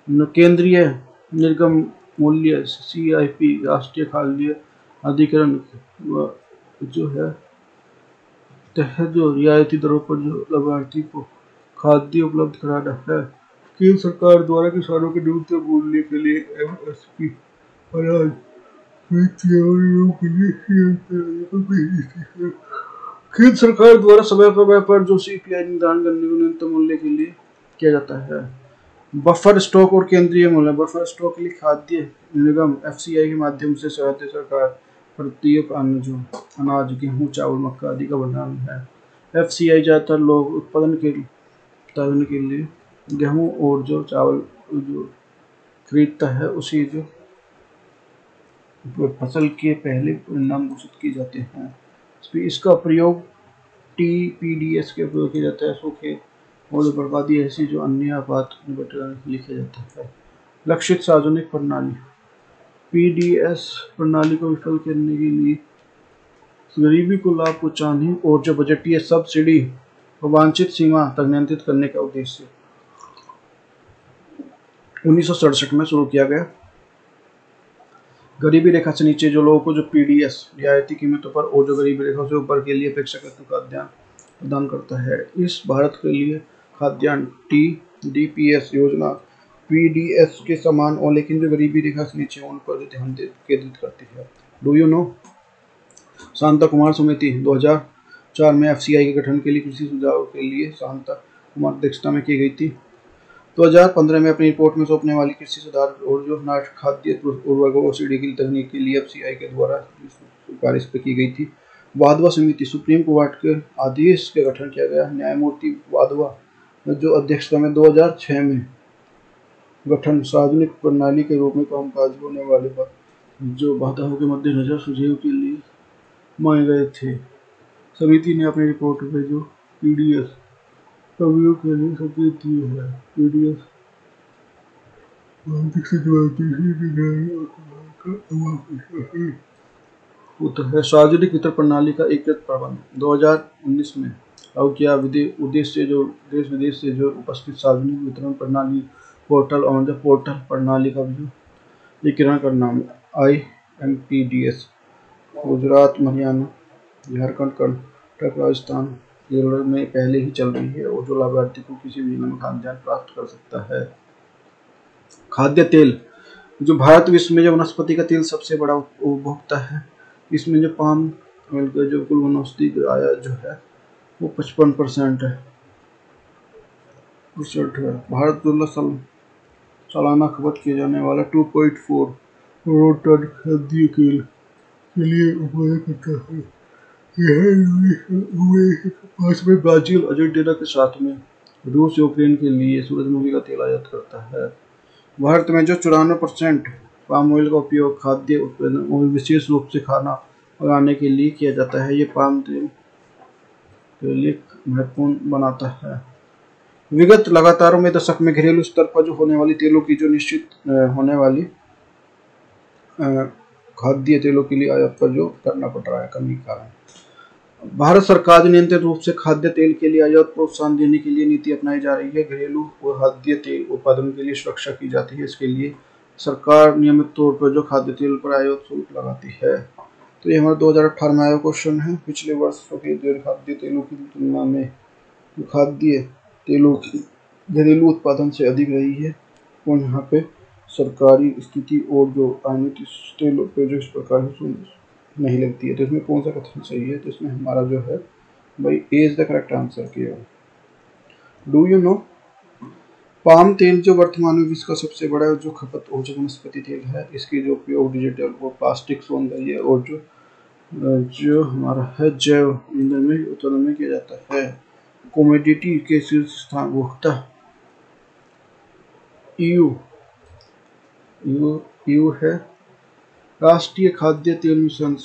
केंद्रीय निर्गम मूल्य CIP, राष्ट्रीय खाद्य अधिकरण जो है तहत जो रियायती दरों पर जो लाभार्थी को खाद्य उपलब्ध कराना है। केंद्र सरकार द्वारा किसानों के न्यूनतम मूल्य के लिए MSP अनाज केंद्र सरकार द्वारा समय पर जो CPI निर्धारण करने को न्यूनतम मूल्य के लिए किया जाता है। बफर स्टॉक और केंद्रीय मूल्य, बफर स्टॉक के लिए खाद्य निगम FCI के माध्यम से राज्य सरकार प्रत्येक अनाज, गेहूं, चावल, मक्का आदि का भंडारण है। FCI ज्यादातर लोग उत्पादन के लिए गेहूं और जो चावल जो खरीदता है, उसी जो फसल के पहले परिणाम घोषित किए जाते हैं। इसका प्रयोग TPDS के उपयोग किया जाता है। सूखे और जो बर्बादी ऐसी जो अन्य आपात निपटाने के लिए किया जाता है। लक्षित सार्वजनिक प्रणाली PDS प्रणाली को विफल करने के लिए गरीबी को लाभ पहुंचाने और जो बजटीय सब्सिडी को वांछित सीमा तक नियंत्रित करने का उद्देश्य 1967 में शुरू किया गया। गरीबी रेखा से नीचे जो लोगों को जो PDS रियायती कीमतों पर और जो गरीबी रेखा से ऊपर के लिए अपेक्षाकृत खाद्यान्न प्रदान करता है। इस भारत के लिए खाद्यान्न TDPS योजना PDS के समान और लेकिन जो गरीबी रेखा से नीचे उन पर ध्यान केंद्रित करती है। Do you know? Shanta Kumar समिति 2004 में FCI के गठन के लिए कृषि सुझाव के लिए शांता कुमार अध्यक्षता में की गई थी। 2015 में अपनी रिपोर्ट में सौंपने वाली कृषि सुधार और जो खाद्य उर्वरकों और सीडी की तकनीक के लिए FCI के द्वारा सिफारिश पे की गई थी। वाधवा समिति, सुप्रीम कोर्ट के आदेश के गठन किया गया। न्यायमूर्ति वाधवा जो अध्यक्षता में 2006 में गठन सार्वजनिक प्रणाली के रूप में कामकाज होने वाले जो बाधाओं के मद्देनजर सुझाव के लिए मांगे गए थे। समिति ने अपनी रिपोर्ट में जो PDS उपयोग के लिए संकेत दिए हैं। PDS होता है सार्वजनिक वितरण प्रणाली का एकीकृत प्रबंध 2019 में लागू किया। उद्देश्य जो देश विदेश से जो उपस्थित सार्वजनिक वितरण प्रणाली पोर्टल और जो पोर्टल प्रणाली का जो एकीकरण करना। IMPDS गुजरात, हरियाणा, झारखंड, कर्नाटक, राजस्थान, केरल में पहले ही चल रही है और जो लाभार्थी को किसी भी में खाद्यान्न प्राप्त कर सकता है। खाद्य तेल, जो भारत विश्व में जो वनस्पति का तेल सबसे बड़ा उपभोक्ता है। इसमें जो पाम ऑयल का जो कुल वनस्पति आयात जो है वो 55% है। भारत सालाना खपत किए जाने वाला 2.4 करोड़ टन खाद्य तेल के लिए उपयोग करता है। यह पास में ब्राजील, अर्जेंटीना के साथ में रूस, यूक्रेन के लिए सूरजमुखी का तेल आयात करता है। भारत में जो 94% पाम ऑयल का उपयोग खाद्य उत्पादन और विशेष रूप से खाना पकाने के लिए किया जाता है, ये पाम तेल के लिए महत्वपूर्ण बनाता है। विगत लगातार में दशक में घरेलू स्तर पर जो होने वाली तेलों की जो निश्चित होने वाली खाद्य तेलों के लिए आयात पर जो करना पड़ रहा है कमी के कारण, भारत सरकार नियंत्रित रूप से खाद्य तेल के लिए आयात प्रोत्साहन देने के लिए नीति अपनाई जा रही है। घरेलू और खाद्य तेल उत्पादन के लिए सुरक्षा की जाती है। इसके लिए सरकार नियमित तौर पर जो खाद्य तेल पर आयात शुल्क लगाती है। तो ये हमारा 2018 में आया क्वेश्चन है। पिछले वर्षों के खाद्य तेलों की तुलना में खाद्य तेलों की घरेलू उत्पादन से अधिक रही है और यहाँ पे सरकारी स्थिति और जो आयातित तेल प्रोजेक्ट्स प्रकार नहीं लगती है। तो इसमें कौन सा कथन सही है? तो इसमें हमारा जो है भाई ए इज द करेक्ट आंसर किया। डू यू नो पाम तेल जो वर्तमान में विश्व का सबसे बड़ा जो खपत ऊर्जा वनस्पति तेल है, इसके जो उपयोग डिजिटल और प्लास्टिक सौंदर्य और जो हमारा है जैव ईंधन में उत्पादन में किया जाता है। कमोडिटी के शीर्ष स्थान भोक्ता EU है। राष्ट्रीय खाद्य तेल मिशन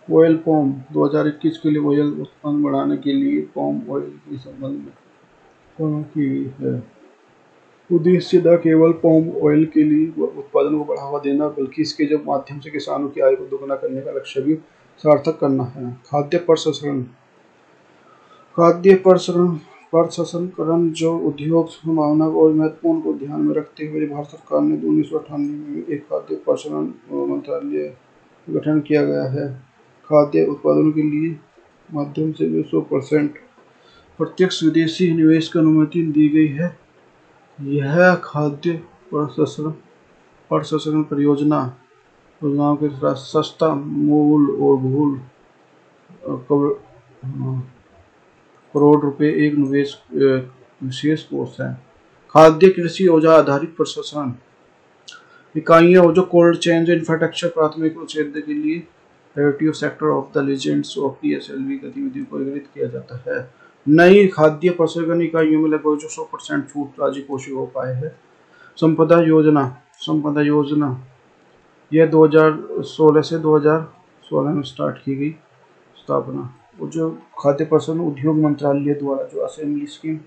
ऑयल पॉम 2021 के लिए ऑयल उत्पादन बढ़ाने के लिए पॉम ऑयल के संबंध में की है। उद्देश्य न केवल पॉम ऑयल के लिए उत्पादन को बढ़ावा देना, बल्कि इसके जो माध्यम से किसानों की आय को दोगुना करने का लक्ष्य भी सार्थक करना है। खाद्य प्रसंस्करण जो उद्योग संभावना और महत्वपूर्ण को ध्यान में रखते हुए भारत सरकार ने 1998 में एक खाद्य प्रसंस्करण मंत्रालय गठन किया गया है। खाद्य उत्पादनों के लिए माध्यम से 100% प्रत्यक्ष विदेशी निवेश की अनुमति दी गई है। यह खाद्य प्रसंस्करण परियोजनाओं के साथ सस्ता मूल और बहुल करोड़ रुपए एक विशेष कोर्स है। खाद्य कृषि औजार आधारित प्रसंस्करण इकाइयां और जो कोल्ड चेन जो इंफ्रास्ट्रक्चर प्राथमिक क्षेत्र के लिए priority sector of the legends of PSLV गतिविधियों को एकीकृत किया जाता है। नई खाद्य प्रसंस्करण इकाइयों में लगभग 100% फूड राजकोषीय उपाय है। संपदा योजना यह 2016 से 2016 में स्टार्ट की गई स्थापना। और जो खाद्य प्रसंस्करण उद्योग मंत्रालय द्वारा जो असेंबली स्कीम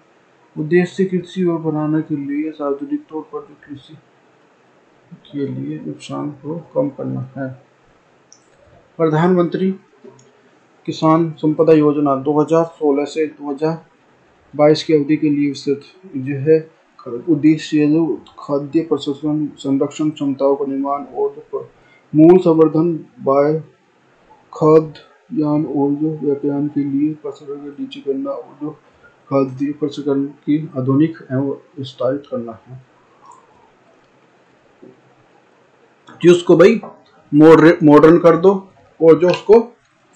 उद्देश्य कृषि और बनाने के लिए सार्वजनिक तौर पर जो कृषि के लिए नुकसान को कम करना है। प्रधानमंत्री किसान संपदा योजना 2016 से 2022 की अवधि के लिए विस्तृत यह उद्देश्य जो खाद्य प्रसंस्करण संरक्षण क्षमताओं का निर्माण और मूल संवर्धन बाय खाद्यान्न और जो व्यापार के लिए प्रसंस्करण का नीचे करना और जो खाद्य प्रसंस्करण की आधुनिक एवं विस्तारित करना है। जो उसको भाई मॉडर्न कर दो और जो उसको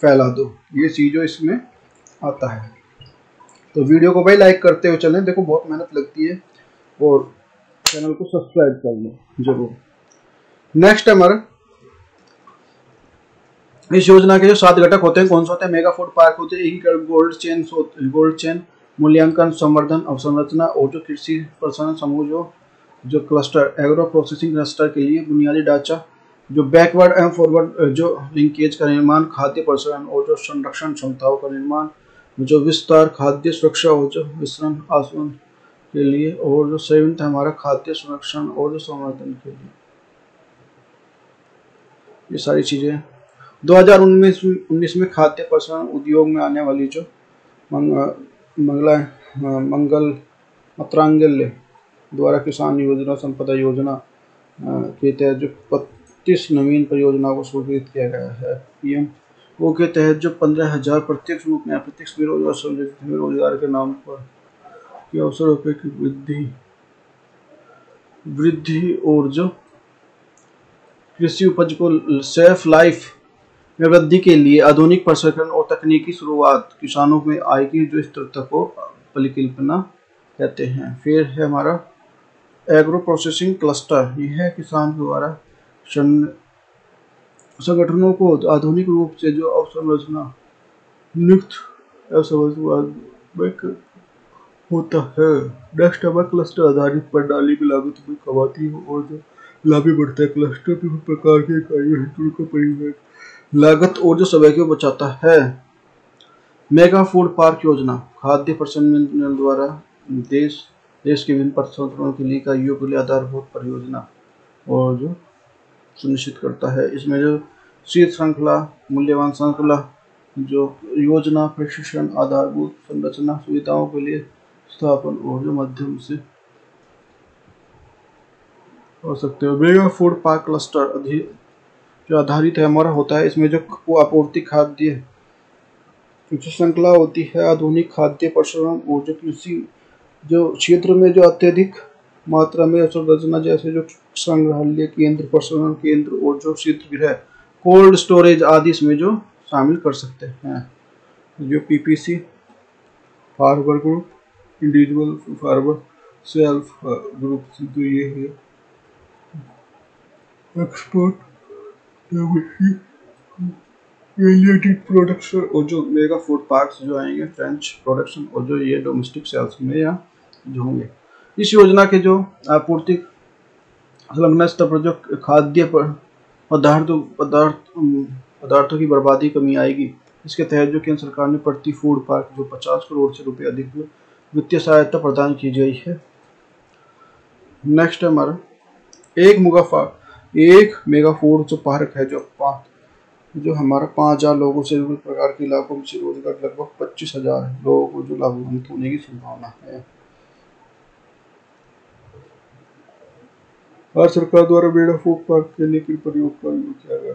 फैला दो, ये चीज़ इसमें आता है। तो वीडियो को भाई लाइक करते हुए चलें, देखो बहुत मेहनत लगती है, और चैनल को सब्सक्राइब कर लो जरूर। नेक्स्ट है हमारा इस योजना के जो 7 घटक होते हैं, कौन से होते हैं? मेगा फूड पार्क होते हैं, एकीकृत गोल्ड चेन मूल्यांकन संवर्धन अवसंरचना और जो कृषि प्रसंस्करण समूह जो क्लस्टर एग्रो प्रोसेसिंग क्लस्टर के लिए बुनियादी ढांचा, जो बैकवर्ड एवं फॉरवर्ड जो लिंकेज का निर्माण, खाद्य प्रसंस्करण और जो संरक्षण क्षमताओं का निर्माण, जो विस्तार, खाद्य सुरक्षा और जो वितरण आसवन के लिए, और जो 7 हमारा खाद्य संरक्षण और जो संवर्धन के लिए। ये सारी चीजें 2019 में खाद्य प्रसंस्करण उद्योग में आने वाली जो मंगल मंत्रालय द्वारा किसान योजना संपदा योजना के तहत जो 25 नवीन परियोजनाओं को स्वीकृत किया गया है। PMO के तहत जो 15,000 प्रत्यक्ष रूप में अप्रत्यक्ष बेरोजगार के नाम पर के अवसरों की वृद्धि और जो कृषि उपज को सेफ लाइफ में वृद्धि के लिए आधुनिक प्रशिक्षण और तकनीकी शुरुआत किसानों में आय की जो स्थिरता को परिकल्पना कहते हैं। फिर है हमारा एग्रो प्रोसेसिंग क्लस्टर। यह है किसान द्वारा संगठनों को आधुनिक रूप से जो अवसंरचना नियुक्त होता है। नेक्स्ट हमारा क्लस्टर आधारित प्रणाली की लागत में कमाती है और जो लाभ भी बढ़ता है। क्लस्टर विभिन्न प्रकार के इकाइयों का परिवहन लागत और जो समय को बचाता है। मेगा फूड पार्क योजना खाद्य प्रसंस्करण द्वारा देश के विभिन्न प्रसंस्करणों के लिए इकाइयों के लिए आधारभूत परियोजना और जो सुनिश्चित करता है। इसमें जो शीत श्रृंखला, मूल्यवान श्रृंखला, जो योजना, प्रशिक्षण, आधारभूत संरचना, सुविधाओं के लिए स्थापन और जो माध्यम से हो सकते हो। मेगा फूड पार्क क्लस्टर जो आधारित है हमारा होता है। इसमें जो आपूर्ति खाद्य जो श्रृंखला होती है, आधुनिक खाद्य प्रसंस्करण और जो कृषि जो क्षेत्र में जो अत्यधिक मात्रा में संरचना जैसे जो संग्रहालय केंद्र, प्रसंस्करण केंद्र और जो शीतगृह, कोल्ड स्टोरेज आदि इसमें जो शामिल कर सकते हैं। जो PPC farmer group, individual farmer self group, तो ये है एक्सपोर्ट रिलेटेड प्रोडक्शन और जो मेगा फूड पार्क्स जो आएंगे फ्रेंच प्रोडक्शन और जो ये डोमेस्टिक सेल्स में या जो होंगे। इस योजना के जो आपूर्ति संलग्न स्तर पर जो खाद्य पदार्थों की बर्बादी कमी आएगी। इसके तहत जो केंद्र सरकार ने प्रति फूड पार्क जो 50 करोड़ से रुपये अधिक वित्तीय सहायता प्रदान की गई है। नेक्स्ट है हमारा एक मेगा फूड जो पार्क है जो हमारा 5000 लोगों से विभिन्न प्रकार के इलाकों में रोजगार लगभग 25,000 लोगों को जो लाभान्वित होने की संभावना है। भारत सरकार द्वारा मेगा फूड पार्क के लिए किन परियोजना का उपयोग किया गया?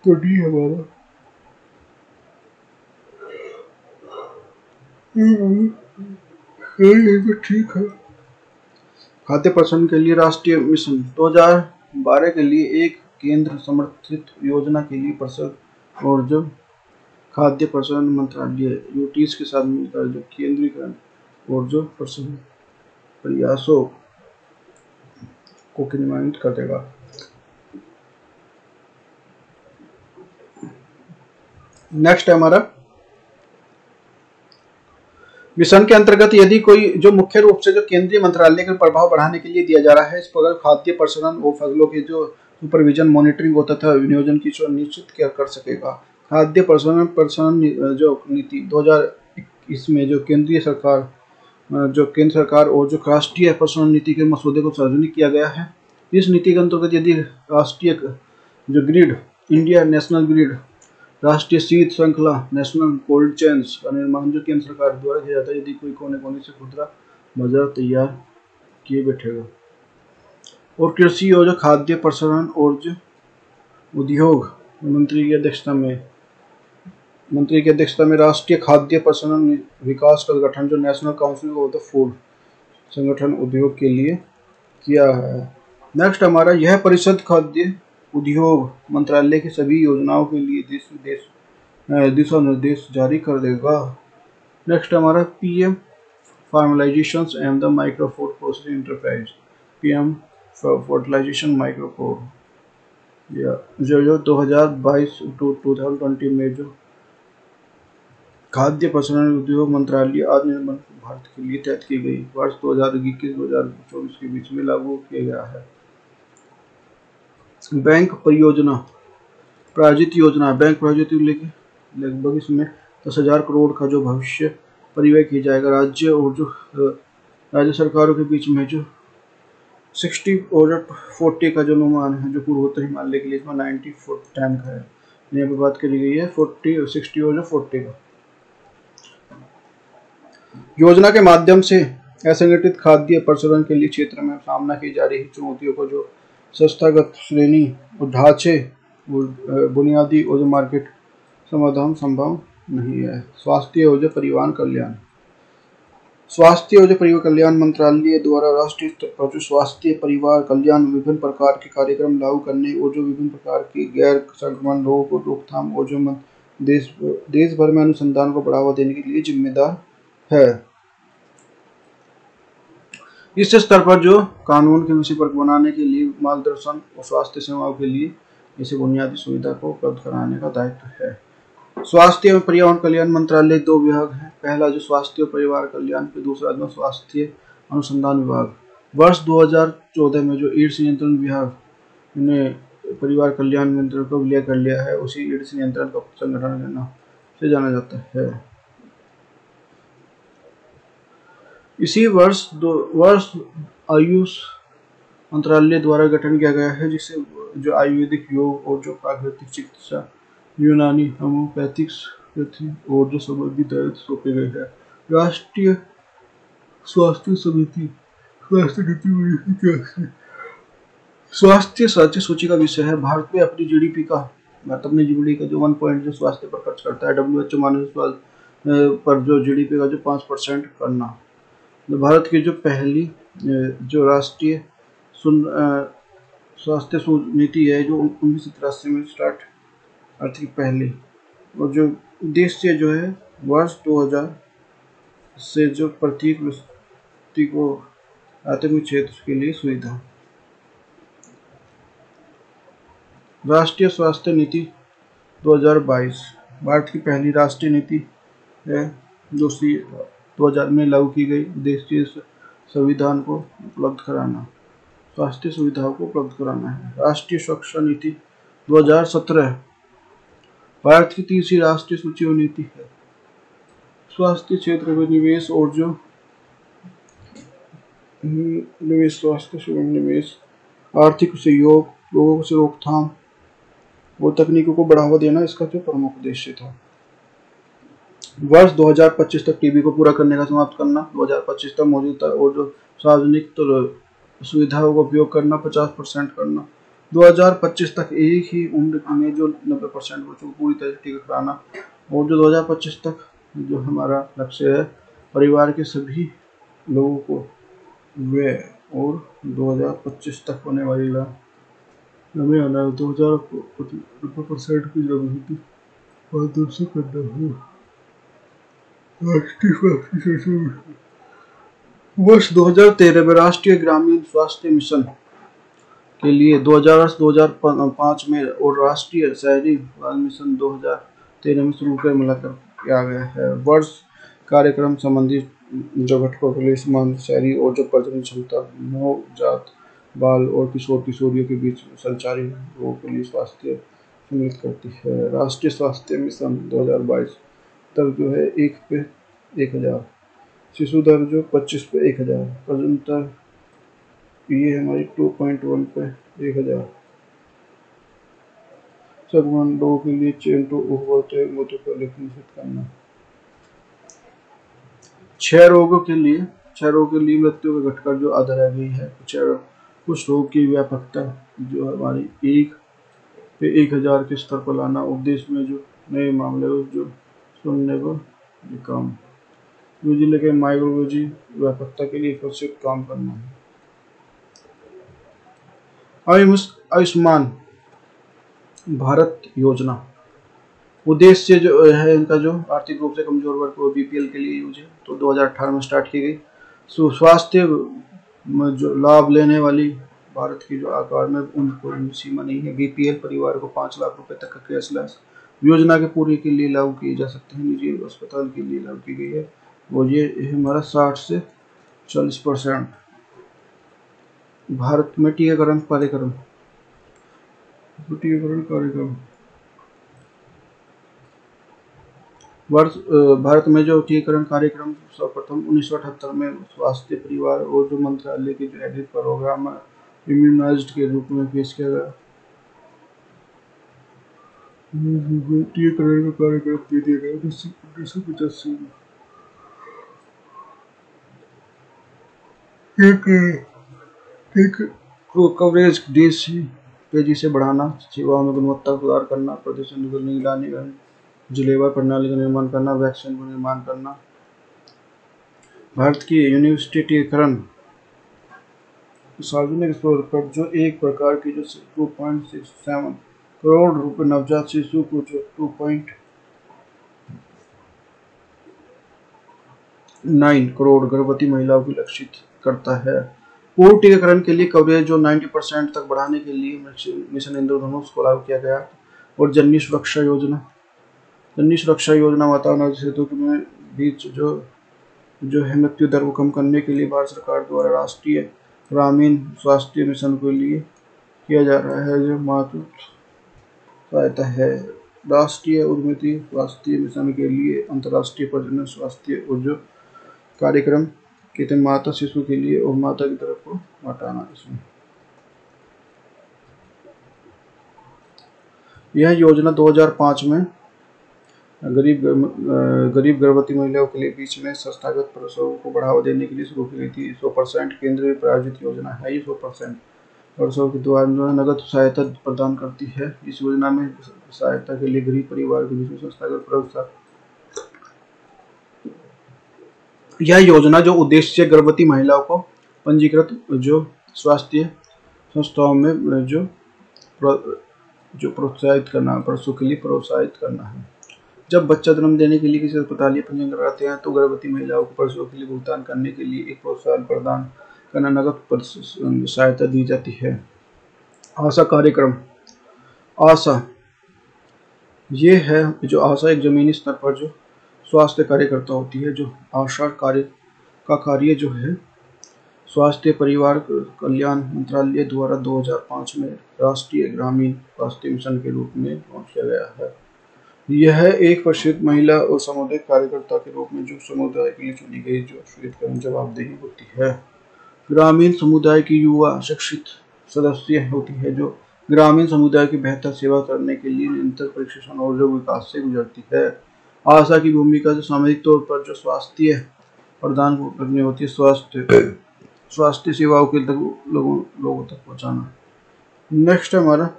तो डी हमारा तो ठीक है। खाद्य प्रसंस्करण के लिए राष्ट्रीय मिशन 2012 के लिए एक केंद्र समर्थित योजना के लिए परिषद और जो खाद्य प्रसंस्करण मंत्रालय यूटीज के साथ मिलकर जो केंद्रीकरण और जो प्रयासों को क्रियान्वित कर देगा। नेक्स्ट है हमारा मिशन के अंतर्गत यदि कोई जो मुख्य रूप से जो केंद्रीय मंत्रालय का प्रभाव बढ़ाने के लिए दिया जा रहा है। इस प्रकार खाद्य प्रसंस्करण और फसलों के जो सुपरविजन, मॉनिटरिंग तथा विनियोजन की सुनिश्चित कर सकेगा। खाद्य प्रसंस्करण जो नीति 2021 में जो केंद्र सरकार और जो राष्ट्रीय प्रसंस्करण नीति के मसौदे को सार्वजनिक किया गया है। इस नीति के अंतर्गत यदि राष्ट्रीय जो ग्रिड, इंडिया नेशनल ग्रिड, राष्ट्रीय शीत श्रृंखला, नेशनल कोल्ड चेन्स का निर्माण जो केंद्र सरकार द्वारा किया जाता है, यदि कोई कोने कोने से खुदरा बाजार तैयार किए बैठेगा। और कृषि और जो खाद्य प्रसंस्करण और जो उद्योग मंत्री की अध्यक्षता में राष्ट्रीय खाद्य प्रसंस्करण विकास का गठन जो national council of the food संगठन उद्योग के लिए किया है। नेक्स्ट हमारा यह परिषद खाद्य उद्योग मंत्रालय की सभी योजनाओं के लिए दिशा निर्देश जारी कर देगा। नेक्स्ट हमारा PM formalisation and the micro food processing enterprise, PM fertilisation micro food जो 2022 टू 2020 में जो खाद्य प्रसंस्करण उद्योग मंत्रालय आत्मनिर्भर भारत के लिए तय की गई वर्ष 2021-2024 के बीच में लागू किया गया है। बैंक परियोजना प्रायोजित योजना, बैंक प्रायोजित लगभग इसमें 10,000 करोड़ का जो भविष्य परिव्यय किया जाएगा। राज्य और जो राज्य सरकारों के बीच में जो 60 और 40 का जो अनुमान है जो पूर्वोत्तर हिमालय के लिए इसमें 90-10 का है। यहाँ पे बात करी गई है 40 और 60 और जो 40 का। योजना के माध्यम से असंगठित खाद्य प्रसंस्करण के लिए क्षेत्र में सामना की जा रही चुनौतियों को जो संस्थागत श्रेणी और ढांचे और बुनियादी और जो मार्केट समाधान संभव नहीं है। स्वास्थ्य और जो परिवहन कल्याण स्वास्थ्य और जो परिवार कल्याण मंत्रालय द्वारा राष्ट्रीय स्तर पर जो स्वास्थ्य परिवार कल्याण विभिन्न प्रकार के कार्यक्रम लागू करने और जो विभिन्न प्रकार के गैर संक्रमण रोगों को रोकथाम और जो देश भर में अनुसंधान को बढ़ावा देने के लिए जिम्मेदार है। इस स्तर पर जो कानून के विषय पर बनाने के लिए मार्गदर्शन और स्वास्थ्य सेवाओं के लिए इसे बुनियादी सुविधा को उपलब्ध कराने का दायित्व है। स्वास्थ्य एवं परिवार कल्याण मंत्रालय 2 विभाग है। पहला जो स्वास्थ्य और परिवार कल्याण, फिर दूसरा जो स्वास्थ्य अनुसंधान विभाग। वर्ष 2014 में जो एड्स नियंत्रण विभाग ने परिवार कल्याण मंत्रालय को विलय कर लिया है, उसी एड्स नियंत्रण का संगठन के नाम से जाना जाता है। इसी वर्ष आयुष मंत्रालय द्वारा गठन किया गया है, जिसे जो आयुर्वेदिक योग और जो प्राकृतिक चिकित्सा, यूनानी, होम्योपैथिक्स और जो संबंधित दायित्व सौंपे गए हैं। राष्ट्रीय स्वास्थ्य समिति स्वास्थ्य राज्य सूची का विषय है। भारत में अपनी जीडीपी का जो 1 पॉइंट जो स्वास्थ्य पर खर्च करता है। WHO मानव स्वास्थ्य पर जो जीडीपी का जो 5% करना। भारत की जो पहली जो राष्ट्रीय स्वास्थ्य नीति है जो 1983 में स्टार्ट आर्थिक पहली, और जो उद्देश्य जो है वर्ष 2000 से जो प्रत्येक व्यक्ति को प्राथमिक क्षेत्र के लिए सुविधा। राष्ट्रीय स्वास्थ्य नीति 2022 भारत की पहली राष्ट्रीय नीति है जो 2000 में लागू की गई। देश संविधान को उपलब्ध कराना, स्वास्थ्य सुविधाओं को उपलब्ध कराना है। राष्ट्रीय सुरक्षा नीति 2017 भारत की तीसरी राष्ट्रीय सूची और नीति है। स्वास्थ्य क्षेत्र में निवेश और जो स्वास्थ्य सेवा में निवेश, आर्थिक सहयोग, रोगों से रोकथाम और तकनीकों को बढ़ावा देना इसका जो प्रमुख उद्देश्य था। वर्ष 2025 तक टीबी को पूरा करने का समाप्त करना। 2025 तक मौजूदा और जो सार्वजनिक सुविधाओं का उपयोग करना 50% करना। 2025 तक एक ही उम्र में जो 90% बच्चों को पूरी तरह से टीका कराना। और जो 2025 तक जो हमारा लक्ष्य है परिवार के सभी लोगों को वे, और 2025 तक होने वाली हमें आना 2090% की जरूरत और दूसरी करना है। वर्ष 2013 में राष्ट्रीय ग्रामीण स्वास्थ्य मिशन के लिए 2005 में और राष्ट्रीय शहरी मिशन 2013 में शुरू कर मिलाकर किया गया है। वर्ष कार्यक्रम संबंधित जो घटकों के लिए समान शहरी और जो प्रजनन क्षमता, नवजात बाल और किशोर किशोरियों के बीच संचारी रोगों के लिए स्वास्थ्य सम्मिलित करती है। राष्ट्रीय स्वास्थ्य मिशन 2022 तक जो है 1 पे 1000, शिशु दर जो 25 पे 1000, प्रजनन ये हमारी 2.1 पे 1000, संक्रमण रोग के लिए चेन टू उभरते मृत्यु को निश्चित करना। 6 रोगों के लिए मृत्यु का घटकर जो आधा रह गई है। कुछ रोग की व्यापकता जो हमारी 1 पे 1000 के स्तर पर लाना। उद्देश्य में जो नए मामले जो सुनने को कम यूजी के माइक्रोलॉजी व्यापकता के लिए प्रशिक्षित काम करना है। आयुष्मान भारत योजना उद्देश्य जो है इनका जो आर्थिक रूप से कमजोर वर्ग को बीपीएल के लिए यूज है, तो 2018 में स्टार्ट की गई। स्वास्थ्य में जो लाभ लेने वाली भारत की जो आकार में उनको सीमा नहीं है। बीपीएल परिवार को 5 लाख रुपए तक का कैशलेस योजना के पूरे के लिए लागू किए जा सकते हैं। निजी अस्पताल के लिए लागू की गई है और ये हमारा 60 से 40%। भारत में टीकाकरण कार्यक्रम भारत में जो टीकाकरण कार्यक्रम सर्वप्रथम 1978 में स्वास्थ्य परिवार और जो मंत्रालय के जो एडिट प्रोग्राम इम्यूनाइज्ड के रूप में पेश किया गया। टीकाकरण का कार्यक्रम दे दिया गया 1985 में। कवरेज तेजी से बढ़ाना, सेवाओं में गुणवत्ता सुधार करना, प्रदूषण निगरानी करना, जिलेवार प्रणाली का निर्माण करना, वैक्सीन का निर्माण करना, भारत की यूनिवर्सिटीकरण सार्वजनिक स्तर पर जो एक प्रकार की जो 2.67 करोड़ रुपए नवजात शिशु को जो 2.9 करोड़ गर्भवती महिलाओं को लक्षित करता है। पूर्ण टीकाकरण के लिए कवरेज जो 90% तक बढ़ाने के लिए मिशन इंद्रधनुष को लागू किया गया। और जननी सुरक्षा योजना माताओं नवजात शिशुओं के बीच जो है मृत्यु दर को कम करने के लिए भारत सरकार द्वारा राष्ट्रीय ग्रामीण स्वास्थ्य मिशन के लिए किया जा रहा है। जो मातृ सहायता है, राष्ट्रीय उन्नति स्वास्थ्य मिशन के लिए अंतर्राष्ट्रीय प्रजनन स्वास्थ्य और जो कार्यक्रम के तहत माता शिशु के लिए और माता की तरफ को हटाना। इसमें यह योजना 2005 में गरीब गर्भवती महिलाओं के लिए बीच में संस्थागत प्रसव को बढ़ावा देने के लिए शुरू की गई थी। 100% केंद्रीय प्रायोजित योजना है। ये 100% प्रसव के द्वारा नगद सहायता प्रदान करती है। इस योजना में सहायता के लिए गरीब परिवार के बीच में संस्थागत प्रसव। यह योजना जो उद्देश्य गर्भवती महिलाओं को पंजीकृत जो स्वास्थ्य संस्थाओं में जो प्रोत्साहित करना, प्रसव के लिए प्रोत्साहित करना है। जब बच्चा जन्म देने के लिए किसी अस्पताल या पंजीकरण कराते हैं तो गर्भवती महिलाओं को प्रसव के लिए भुगतान करने के लिए एक प्रोत्साहन प्रदान करना नगद सहायता दी जाती है। आशा कार्यक्रम। आशा ये है जो आशा एक जमीनी स्तर पर जो स्वास्थ्य कार्यकर्ता होती है। जो आशा कार्य जो है स्वास्थ्य परिवार कल्याण मंत्रालय द्वारा 2005 में राष्ट्रीय ग्रामीण स्वास्थ्य मिशन के रूप में लॉन्च किया गया है। यह एक प्रसिद्ध महिला और सामुदायिक कार्यकर्ता के रूप में जो समुदाय के लिए चुनी गई जो श्वेतकरण जवाबदेही होती है। ग्रामीण समुदाय की युवा शिक्षित सदस्य होती है जो ग्रामीण समुदाय की बेहतर सेवा करने के लिए निरंतर प्रशिक्षण और जो विकास से गुजरती है। आशा की भूमिका जो सामाजिक तौर पर जो स्वास्थ्य प्रदान करनी होती है, स्वास्थ्य सेवाओं के लोगों तक पहुँचाना। नेक्स्ट हमारा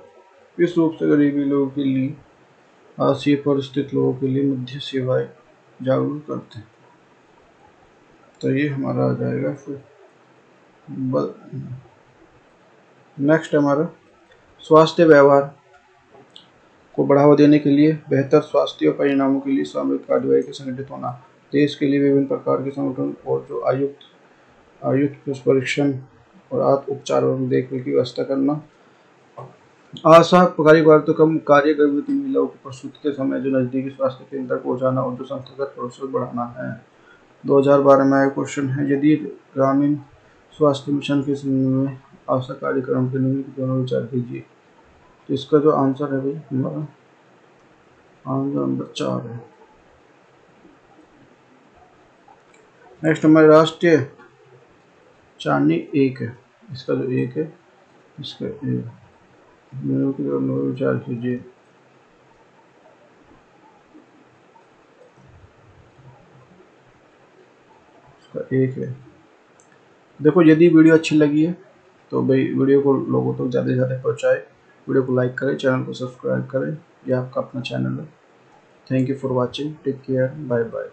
इस रूप से गरीबी लोगों के लिए आसिया पर स्थित लोगों के लिए मध्य सेवाएं जागरूक करते हैं। तो ये हमारा आ जाएगा। फिर नेक्स्ट हमारा स्वास्थ्य व्यवहार को बढ़ावा देने के लिए बेहतर स्वास्थ्य परिणामों के लिए सामूहिक कार्यवाही के संगठित होना। देश के लिए विभिन्न प्रकार के संगठन और जो आयुक्त परीक्षण और आत्म उपचार और देखभाल की व्यवस्था करना। आशा परिवार तो कम कार्य गर्भवती महिलाओं को प्रसूति के समय जो नजदीकी स्वास्थ्य केंद्र तक पहुंचाना और जो संस्थागत प्रसव बढ़ाना है। 2012 में आया क्वेश्चन है, यदि ग्रामीण स्वास्थ्य मिशन के संबंध में आशा कार्यक्रम के निम्न दोनों विचार कीजिए। तो इसका जो आंसर है भाई हमारा आंसर नंबर 4 है। नेक्स्ट हमारे राष्ट्रीय चांदी 1 है। इसका जो 1 है इसका विचार कीजिए। इसका 1 है। देखो यदि वीडियो अच्छी लगी है तो भाई वीडियो को लोगों तक ज़्यादा से ज़्यादा पहुँचाए। वीडियो को लाइक करें, चैनल को सब्सक्राइब करें। यह आपका अपना चैनल है। Thank you for watching. Take care. Bye bye.